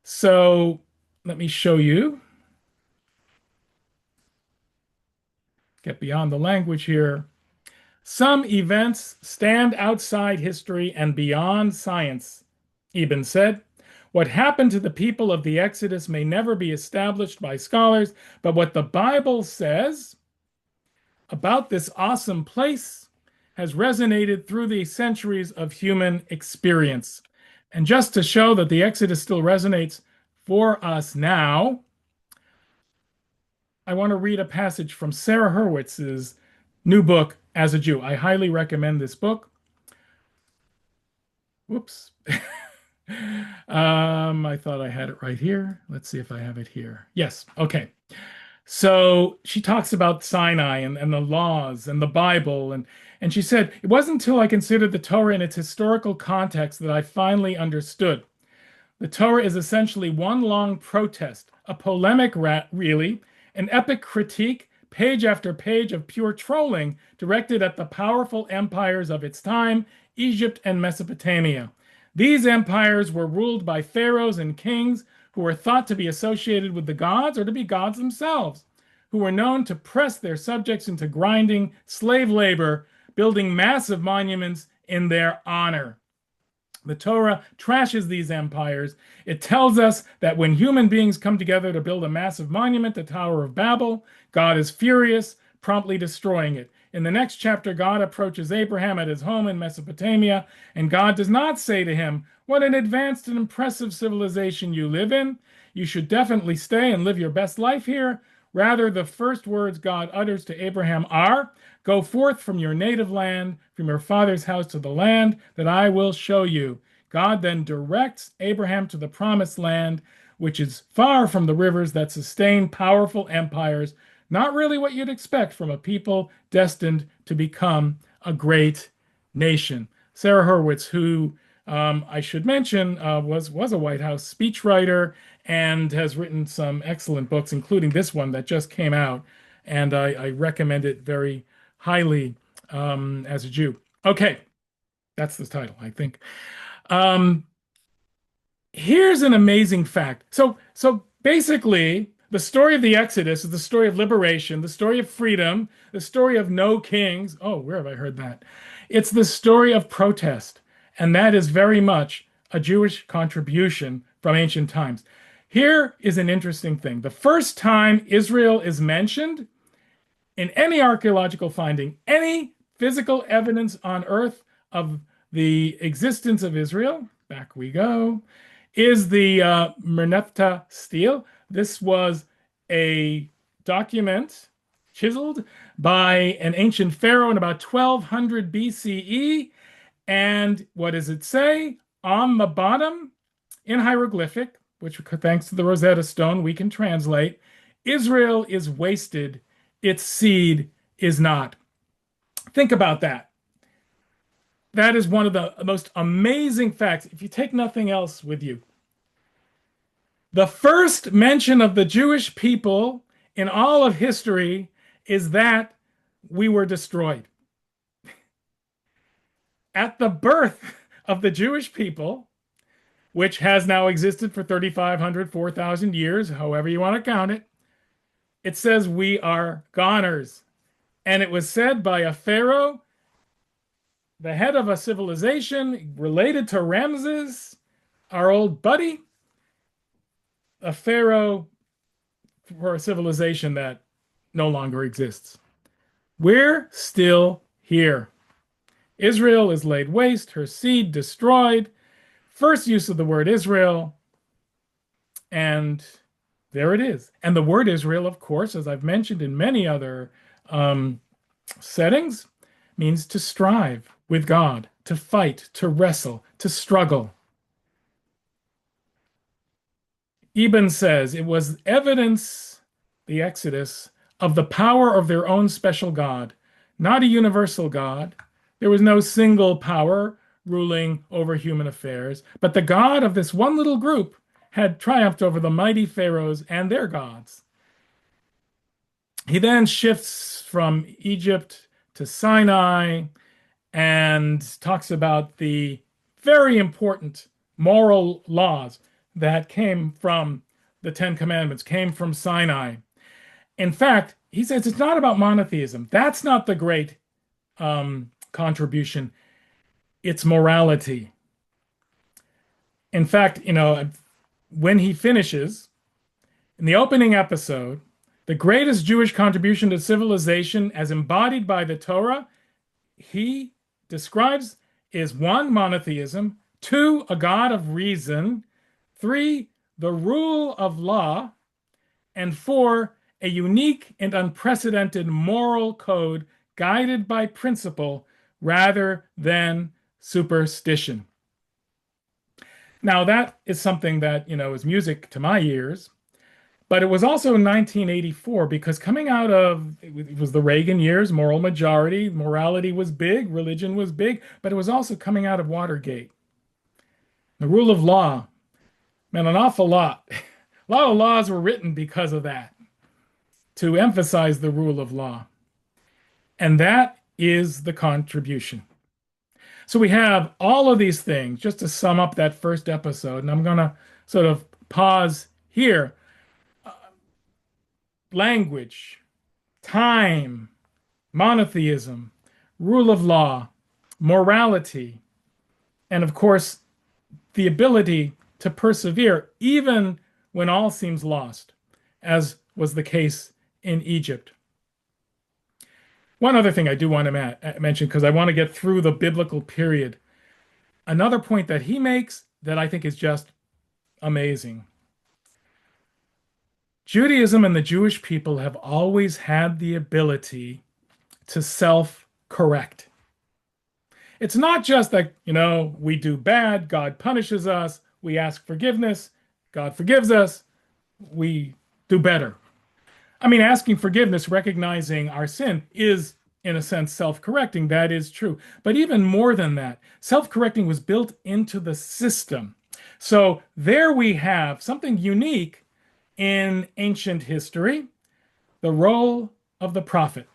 So let me show you. Get beyond the language here. Some events stand outside history and beyond science, Eban said. What happened to the people of the Exodus may never be established by scholars, but what the Bible says about this awesome place has resonated through the centuries of human experience. And just to show that the Exodus still resonates for us now, I want to read a passage from Sarah Hurwitz's new book, As a Jew. I highly recommend this book. Whoops. I thought I had it right here. Let's see if I have it here. Yes. Okay. So she talks about Sinai and the laws and the Bible. And she said, it wasn't until I considered the Torah in its historical context that I finally understood. The Torah is essentially one long protest, a polemic, really, an epic critique, page after page of pure trolling directed at the powerful empires of its time, Egypt and Mesopotamia. These empires were ruled by pharaohs and kings who were thought to be associated with the gods or to be gods themselves, who were known to press their subjects into grinding slave labor, building massive monuments in their honor. The Torah trashes these empires. It tells us that when human beings come together to build a massive monument, the Tower of Babel, God is furious, promptly destroying it. In the next chapter, God approaches Abraham at his home in Mesopotamia, and God does not say to him, "What an advanced and impressive civilization you live in. You should definitely stay and live your best life here." Rather, the first words God utters to Abraham are, "Go forth from your native land, from your father's house to the land that I will show you." God then directs Abraham to the promised land, which is far from the rivers that sustain powerful empires, not really what you'd expect from a people destined to become a great nation. Sarah Hurwitz, who I should mention was a White House speechwriter and has written some excellent books, including this one that just came out, and I recommend it very highly as a Jew. Okay, that's the title, I think. Um, Here's an amazing fact. So basically, the story of the Exodus is the story of liberation, the story of freedom, the story of no kings. Oh, where have I heard that? It's the story of protest, and that is very much a Jewish contribution from ancient times. Here is an interesting thing. The first time Israel is mentioned in any archaeological finding, any physical evidence on Earth of the existence of Israel, back we go, is the Merneptah stele. This was a document chiseled by an ancient pharaoh in about 1200 BCE. And what does it say? On the bottom, in hieroglyphic, which thanks to the Rosetta Stone we can translate, Israel is wasted, its seed is not. Think about that. That is one of the most amazing facts, if you take nothing else with you. The first mention of the Jewish people in all of history is that we were destroyed. At the birth of the Jewish people, which has now existed for 3,500, 4,000 years, however you want to count it, it says we are goners. And it was said by a pharaoh, the head of a civilization related to Ramses, our old buddy, a pharaoh for a civilization that no longer exists. We're still here. Israel is laid waste, her seed destroyed. First use of the word Israel, and there it is. And the word Israel, of course, as I've mentioned in many other settings, means to strive with God, to fight, to wrestle, to struggle. Eban says it was evidence, the Exodus, of the power of their own special God, not a universal God. There was no single power ruling over human affairs, but the God of this one little group had triumphed over the mighty pharaohs and their gods. He then shifts from Egypt to Sinai and talks about the very important moral laws that came from the Ten Commandments, came from Sinai. In fact, he says it's not about monotheism. That's not the great contribution. It's morality. In fact, when he finishes, in the opening episode, the greatest Jewish contribution to civilization as embodied by the Torah, he describes is one, monotheism, two, a God of reason, three, the rule of law, and four, a unique and unprecedented moral code guided by principle rather than superstition. Now, that is something that, is music to my ears, but it was also in 1984 because coming out of, it was the Reagan years, moral majority, morality was big, religion was big, but it was also coming out of Watergate. The rule of law meant an awful lot. A lot of laws were written because of that, to emphasize the rule of law. And that is the contribution. So we have all of these things, just to sum up that first episode, and I'm going to sort of pause here. Language, time, monotheism, rule of law, morality, and of course, the ability to persevere even when all seems lost, as was the case in Egypt. One other thing I do want to mention, because I want to get through the biblical period. Another point that he makes that I think is just amazing. Judaism and the Jewish people have always had the ability to self-correct. It's not just that, we do bad, God punishes us, we ask forgiveness, God forgives us, we do better. I mean, asking forgiveness, recognizing our sin is, in a sense, self-correcting. That is true. But even more than that, self-correcting was built into the system. So there we have something unique in ancient history, the role of the prophet.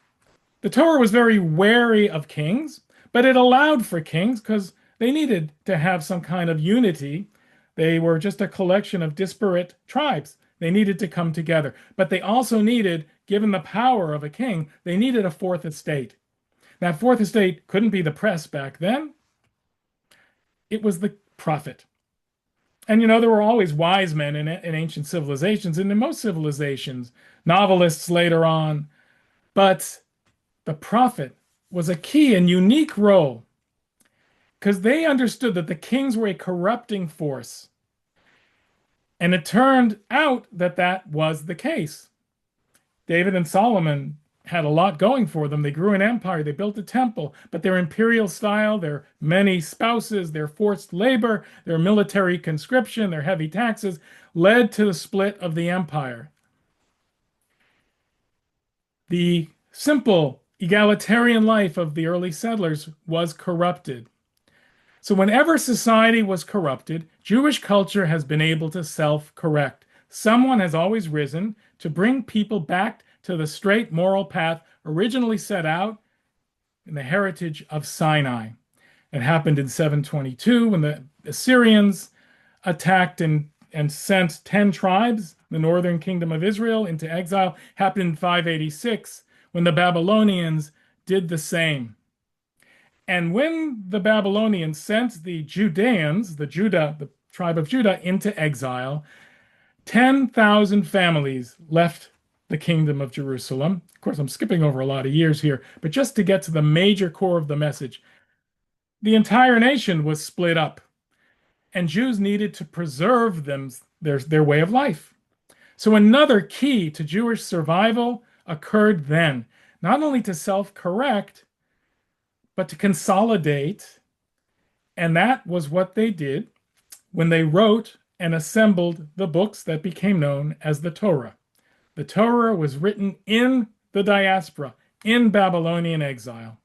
The Torah was very wary of kings, but it allowed for kings because they needed to have some kind of unity. They were just a collection of disparate tribes. They needed to come together. But they also needed, given the power of a king, they needed a fourth estate. That fourth estate couldn't be the press back then, it was the prophet. And there were always wise men in ancient civilizations and in most civilizations, novelists later on. But the prophet was a key and unique role because they understood that the kings were a corrupting force. And it turned out that that was the case. David and Solomon had a lot going for them. They grew an empire, they built a temple, but their imperial style, their many spouses, their forced labor, their military conscription, their heavy taxes led to the split of the empire. The simple egalitarian life of the early settlers was corrupted. So, whenever society was corrupted, Jewish culture has been able to self correct. Someone has always risen to bring people back to the straight moral path originally set out in the heritage of Sinai. It happened in 722 when the Assyrians attacked and sent 10 tribes, the northern kingdom of Israel, into exile. Happened in 586 when the Babylonians did the same. And when the Babylonians sent the Judeans, the tribe of Judah, into exile, 10,000 families left the kingdom of Jerusalem. Of course, I'm skipping over a lot of years here, but just to get to the major core of the message, the entire nation was split up, and Jews needed to preserve their way of life. So another key to Jewish survival occurred then, not only to self-correct, but to consolidate. And that was what they did when they wrote and assembled the books that became known as the Torah. The Torah was written in the diaspora, in Babylonian exile.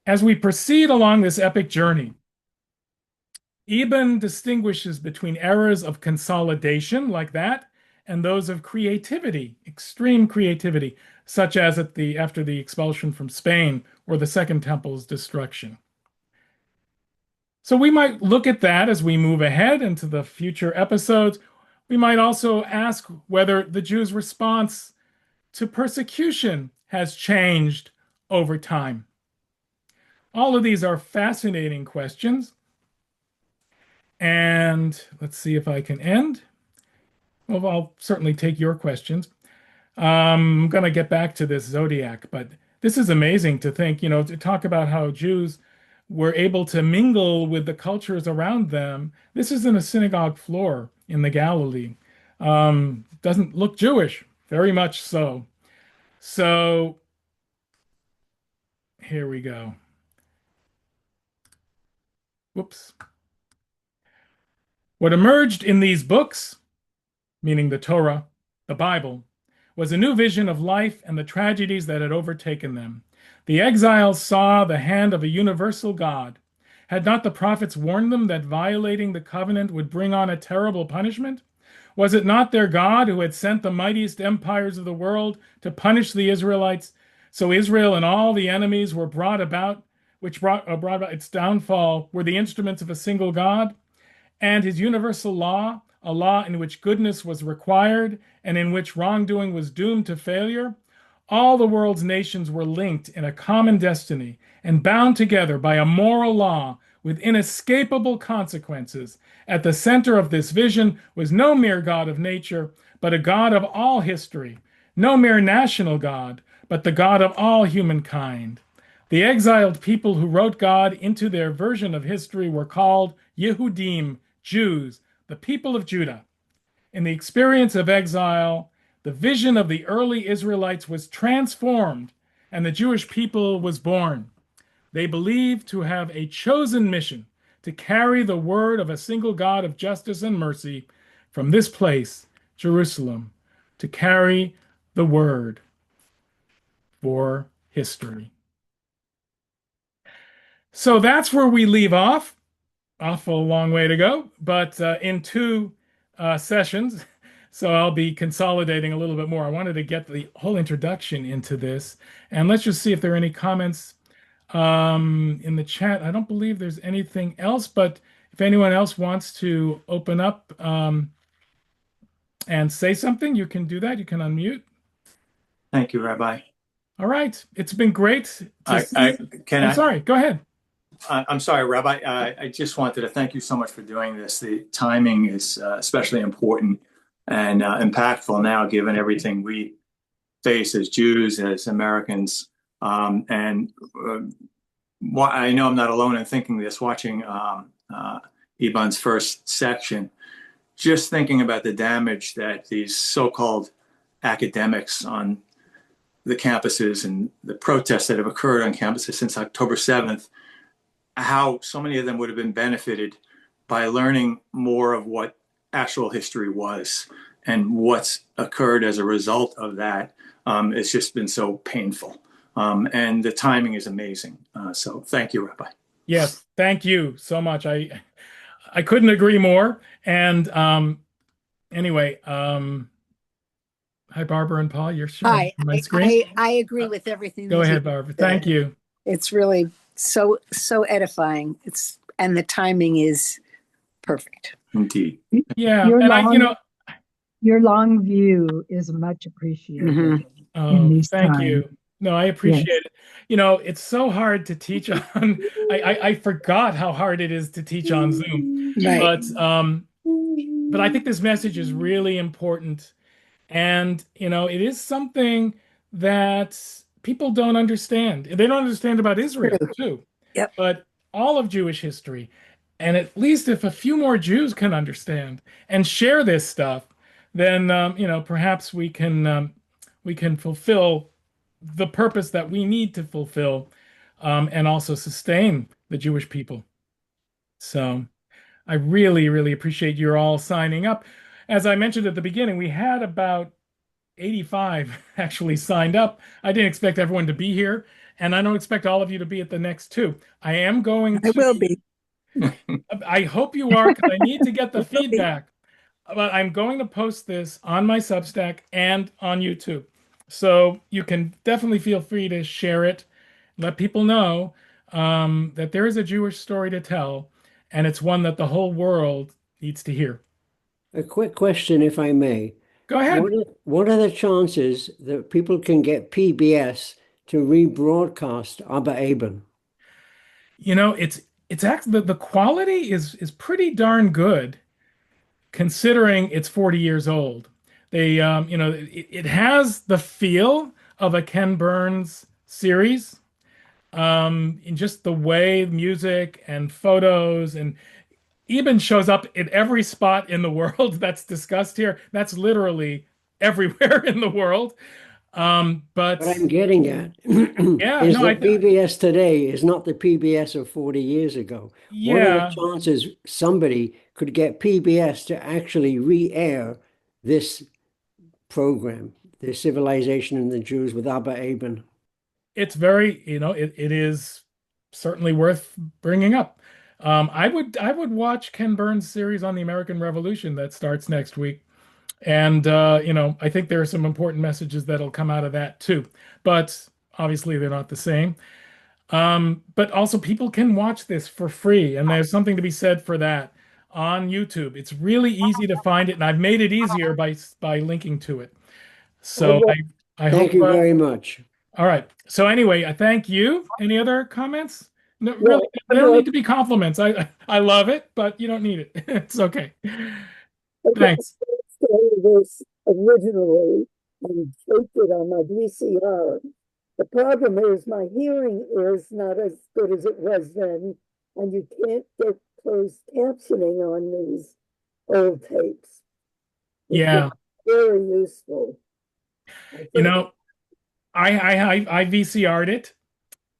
As we proceed along this epic journey, Eban distinguishes between eras of consolidation like that and those of creativity, extreme creativity, such as after the expulsion from Spain or the Second Temple's destruction. So we might look at that as we move ahead into the future episodes. We might also ask whether the Jews' response to persecution has changed over time. All of these are fascinating questions. And let's see if I can end. Well, I'll certainly take your questions. I'm going to get back to this zodiac, but this is amazing to think, to talk about how Jews were able to mingle with the cultures around them. This is in a synagogue floor in the Galilee. Doesn't look Jewish, very much so. So here we go. Whoops. What emerged in these books, meaning the Torah, the Bible, was a new vision of life and the tragedies that had overtaken them. The exiles saw the hand of a universal God. Had not the prophets warned them that violating the covenant would bring on a terrible punishment? Was it not their God who had sent the mightiest empires of the world to punish the Israelites? So Israel and all the enemies were brought about, which brought about its downfall, were the instruments of a single God? And his universal law, a law in which goodness was required and in which wrongdoing was doomed to failure, all the world's nations were linked in a common destiny and bound together by a moral law with inescapable consequences. At the center of this vision was no mere God of nature, but a God of all history, no mere national God, but the God of all humankind. The exiled people who wrote God into their version of history were called Yehudim, Jews, the people of Judah. In the experience of exile, the vision of the early Israelites was transformed, and the Jewish people was born. They believed to have a chosen mission to carry the word of a single God of justice and mercy from this place, Jerusalem, to carry the word for history. So that's where we leave off. Awful long way to go, but in two sessions. So I'll be consolidating a little bit more. I wanted to get the whole introduction into this. And let's just see if there are any comments in the chat. I don't believe there's anything else, but if anyone else wants to open up and say something, you can do that. You can unmute. Thank you, Rabbi. All right. It's been great to see I you. can I'm I? sorry. Go ahead. I'm sorry, Rabbi. I just wanted to thank you so much for doing this. The timing is especially important and impactful now, given everything we face as Jews, as Americans. And I know I'm not alone in thinking this, watching Eban's first section, just thinking about the damage that these so-called academics on the campuses and the protests that have occurred on campuses since October 7th, how so many of them would have been benefited by learning more of what actual history was and what's occurred as a result of that. It's just been so painful. And the timing is amazing. So thank you, Rabbi. Yes, thank you so much. I couldn't agree more. And anyway, hi Barbara and Paul. You're showing Hi, my screen. I agree with everything Go that you ahead, Barbara. said. Thank you. It's really so edifying. And the timing is perfect. Indeed. Yeah, Your and your long view is much appreciated Mhm. in oh, these thank times. you. No, I appreciate Yes. it. It's so hard to teach on. I forgot how hard it is to teach on Zoom, Right. but I think this message is really important. And, it is something that people don't understand. They don't understand about Israel, True. too, Yep. but all of Jewish history. And at least if a few more Jews can understand and share this stuff, then, perhaps we can fulfill the purpose that we need to fulfill, and also sustain the Jewish people. So I really, really appreciate you all signing up. As I mentioned at the beginning, we had about 85 actually signed up. I didn't expect everyone to be here, and I don't expect all of you to be at the next two. I am going I to, will be. I hope you are, because I need to get the feedback. But I'm going to post this on my Substack and on YouTube. So you can definitely feel free to share it, let people know that there is a Jewish story to tell, and it's one that the whole world needs to hear. A quick question, if I may. Go ahead. What are the chances that people can get PBS to rebroadcast Abba Eban? It's actually the quality is pretty darn good considering it's 40 years old. It has the feel of a Ken Burns series, in just the way music and photos, and Eben shows up in every spot in the world that's discussed here. That's literally everywhere in the world. But What I'm getting at yeah, is no, that PBS today is not the PBS of 40 years ago. What are the yeah, chances somebody could get PBS to actually re-air this program, The Civilization and the Jews with Abba Eban? it's very, it is certainly worth bringing up. I would watch Ken Burns' series on the American Revolution that starts next week. And I think there are some important messages that'll come out of that too. But obviously they're not the same. But also people can watch this for free, and there's something to be said for that on YouTube. It's really easy to find it, and I've made it easier by linking to it. So I Thank hope you very much. all right. So anyway, I thank you. Any other comments? No, really, Well, they don't need to be compliments. I love it, but you don't need it. It's okay. Thanks. I started this originally and taped it on my VCR. The problem is my hearing is not as good as it was then, and you can't get closed captioning on these old tapes. It's Yeah. very useful. I You think know, I VCR'd it.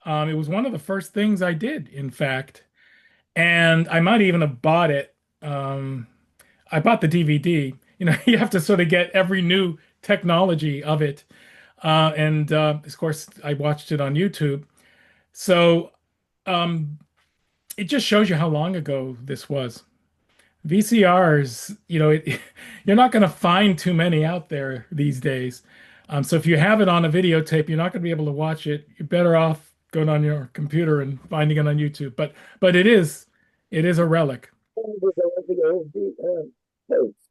It was one of the first things I did, in fact. and I might even have bought it. I bought the DVD. You know, you have to sort of get every new technology of it. And of course, I watched it on YouTube. So um, it just shows you how long ago this was. VCRs, you're not going to find too many out there these days. So if you have it on a videotape, you're not going to be able to watch it. You're better off going on your computer and finding it on YouTube. But it is a relic. With all the old tapes,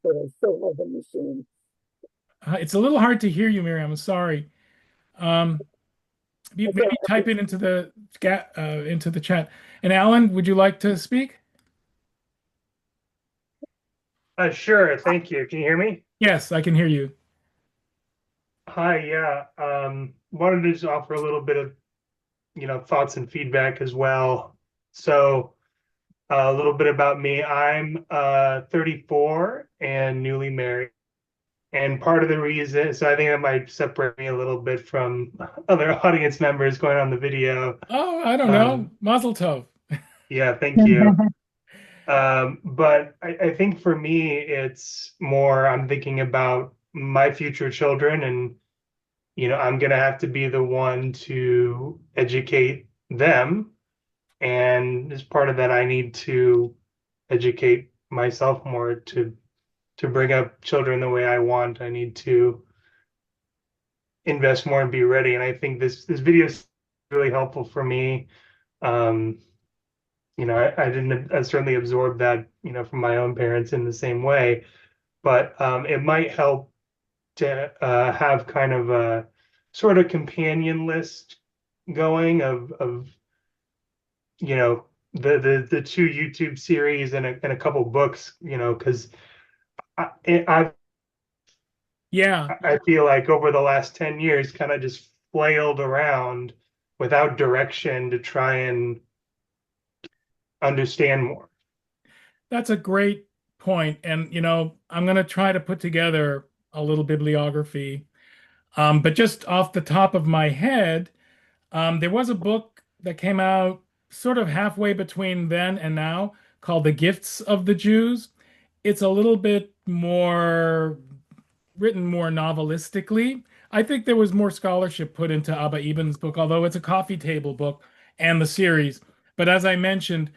but I still have a machine. It's a little hard to hear you, Miriam. I'm sorry. Um, maybe type it into the chat. And Alan, would you like to speak? Sure. Thank you. Can you hear me? Yes, I can hear you. Hi. Yeah. Wanted to just offer a little bit of, thoughts and feedback as well. So, a little bit about me. I'm 34 and newly married. And part of the reason, so I think that might separate me a little bit from other audience members going on the video. Oh, I don't know. Mazel tov. Yeah, thank you. But I think for me, it's more, I'm thinking about my future children, and, I'm going to have to be the one to educate them. And as part of that, I need to educate myself more to bring up children the way I want. I need to invest more and be ready. And I think this video is really helpful for me. I didn't certainly absorb that, from my own parents in the same way, but it might help to have kind of a sort of companion list going of the two YouTube series and a couple books, because I Yeah, I feel like over the last 10 years kind of just flailed around without direction to try and understand more. that's a great point. And, I'm going to try to put together a little bibliography. But just off the top of my head, there was a book that came out sort of halfway between then and now called The Gifts of the Jews. It's a little bit more written more novelistically. I think there was more scholarship put into Abba Eban's book, although it's a coffee table book and the series. But as I mentioned,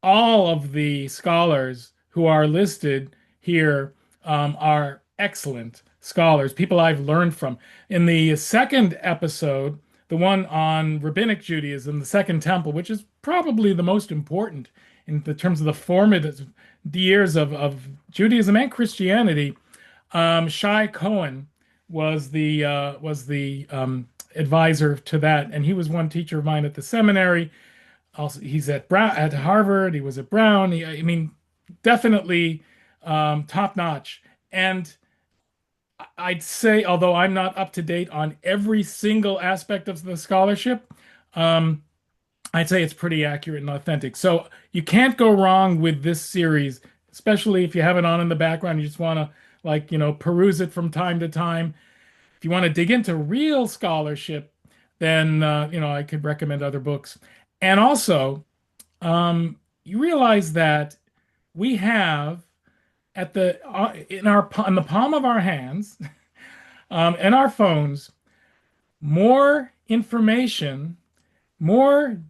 all of the scholars who are listed here are excellent scholars, people I've learned from. In the second episode, the one on rabbinic Judaism, the Second Temple, which is probably the most important in the terms of the formative years of Judaism and Christianity, Shai Cohen was the advisor to that, and he was one teacher of mine at the seminary. Also, he's at Harvard. He was at Brown. I mean, definitely top notch. And I'd say, although I'm not up to date on every single aspect of the scholarship, I'd say it's pretty accurate and authentic. So you can't go wrong with this series, especially if you have it on in the background. You just want to peruse it from time to time. If you want to dig into real scholarship, then I could recommend other books. And also, you realize that we have at the in the palm of our hands, and our phones, more information, more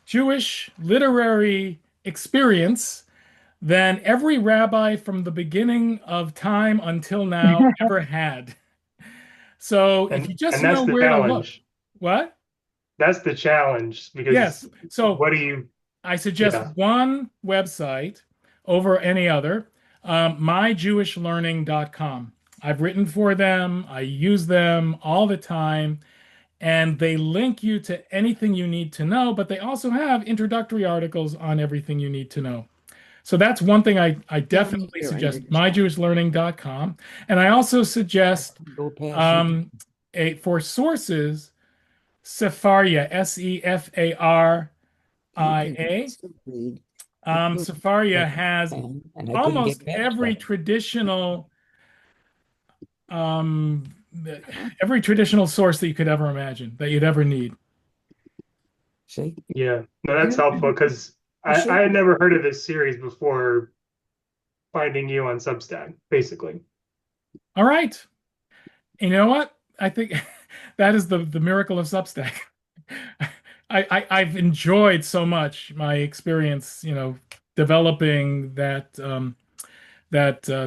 Jewish literary experience than every rabbi from the beginning of time until now ever had. So if you just that's know the where to look, challenge. what? That's the challenge, because Yes. So what do you, I suggest yeah. one website over any other, myjewishlearning.com. I've written for them. I use them all the time, and they link you to anything you need to know, but they also have introductory articles on everything you need to know. So that's one thing I definitely suggest, myjewishlearning.com. And I also suggest for sources, Sefaria, Sefaria. Sefaria has almost every traditional source that you could ever imagine, that you'd ever need. See? Yeah, no, that's helpful, because I had never heard of this series before finding you on Substack, basically. All right. And you know what? I think that is the miracle of Substack. I've enjoyed so much my experience, developing that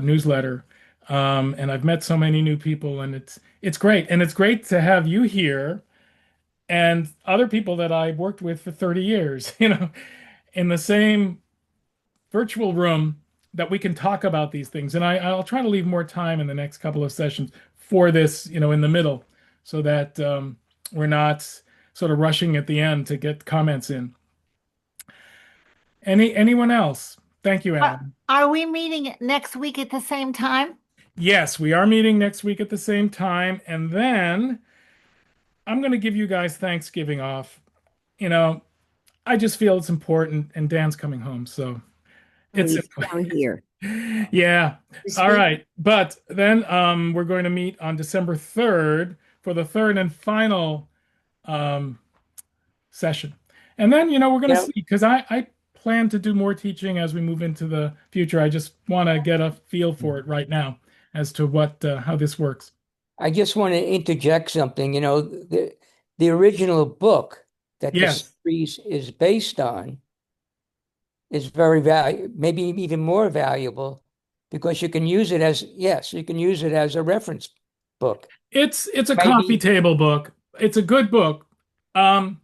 newsletter, and I've met so many new people, and it's great, and it's great to have you here and other people that I've worked with for 30 years, in the same virtual room that we can talk about these things. And I'll try to leave more time in the next couple of sessions for this, in the middle, so that we're not sort of rushing at the end to get comments in. Anyone else? Thank you, Adam. Are we meeting next week at the same time? Yes, we are meeting next week at the same time, and then I'm going to give you guys Thanksgiving off. I just feel it's important, and Dan's coming home, so it's down here. Yeah. All right. But then we're going to meet on December 3rd for the third and final session. And then, we're going to see, because I plan to do more teaching as we move into the future. I just want to get a feel for it right now as to how this works. I just want to interject something. The original book that the series is based on is very valuable, maybe even more valuable, because you can use it as a reference book. It's a coffee table book. It's a good book. I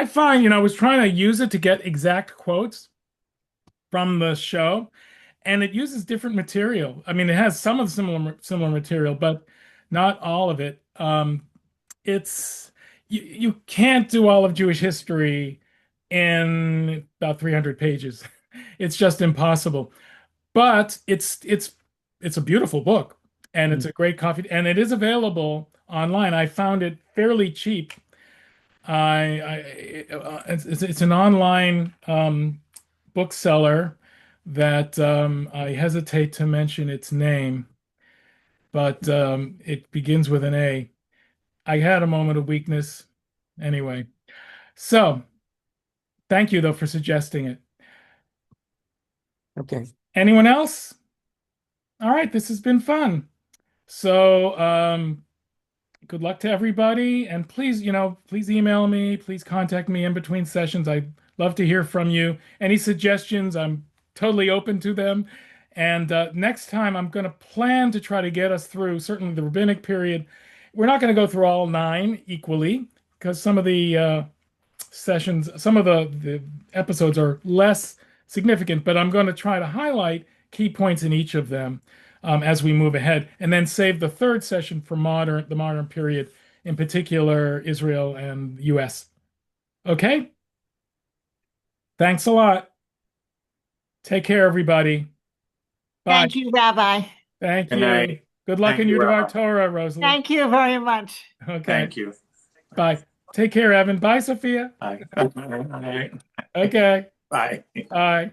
find, I was trying to use it to get exact quotes from the show, and it uses different material. I mean, it has some of the similar material, but not all of it. You can't do all of Jewish history in about 300 pages. It's just impossible. But it's a beautiful book, and it's a great coffee, and it is available online. I found it fairly cheap. It's an online bookseller that I hesitate to mention its name, but it begins with an A. I had a moment of weakness anyway. So thank you, though, for suggesting it. Okay. Anyone else? All right, this has been fun. So good luck to everybody. And please, please email me. Please contact me in between sessions. I'd love to hear from you. Any suggestions, I'm totally open to them. And next time, I'm going to plan to try to get us through certainly the rabbinic period. We're not going to go through all 9 equally, because some of the sessions, some of the episodes are less significant, but I'm going to try to highlight key points in each of them as we move ahead, and then save the third session for the modern period, in particular Israel and US. Okay? Thanks a lot. Take care, everybody. Bye. Thank you, Rabbi. Thank Good you. night. Good luck Thank in you, your Rabbi. Torah, Rosalie. Thank you very much. Okay. Thank you. Bye. Take care, Evan. Bye, Sophia. Bye. Okay. Bye. Bye.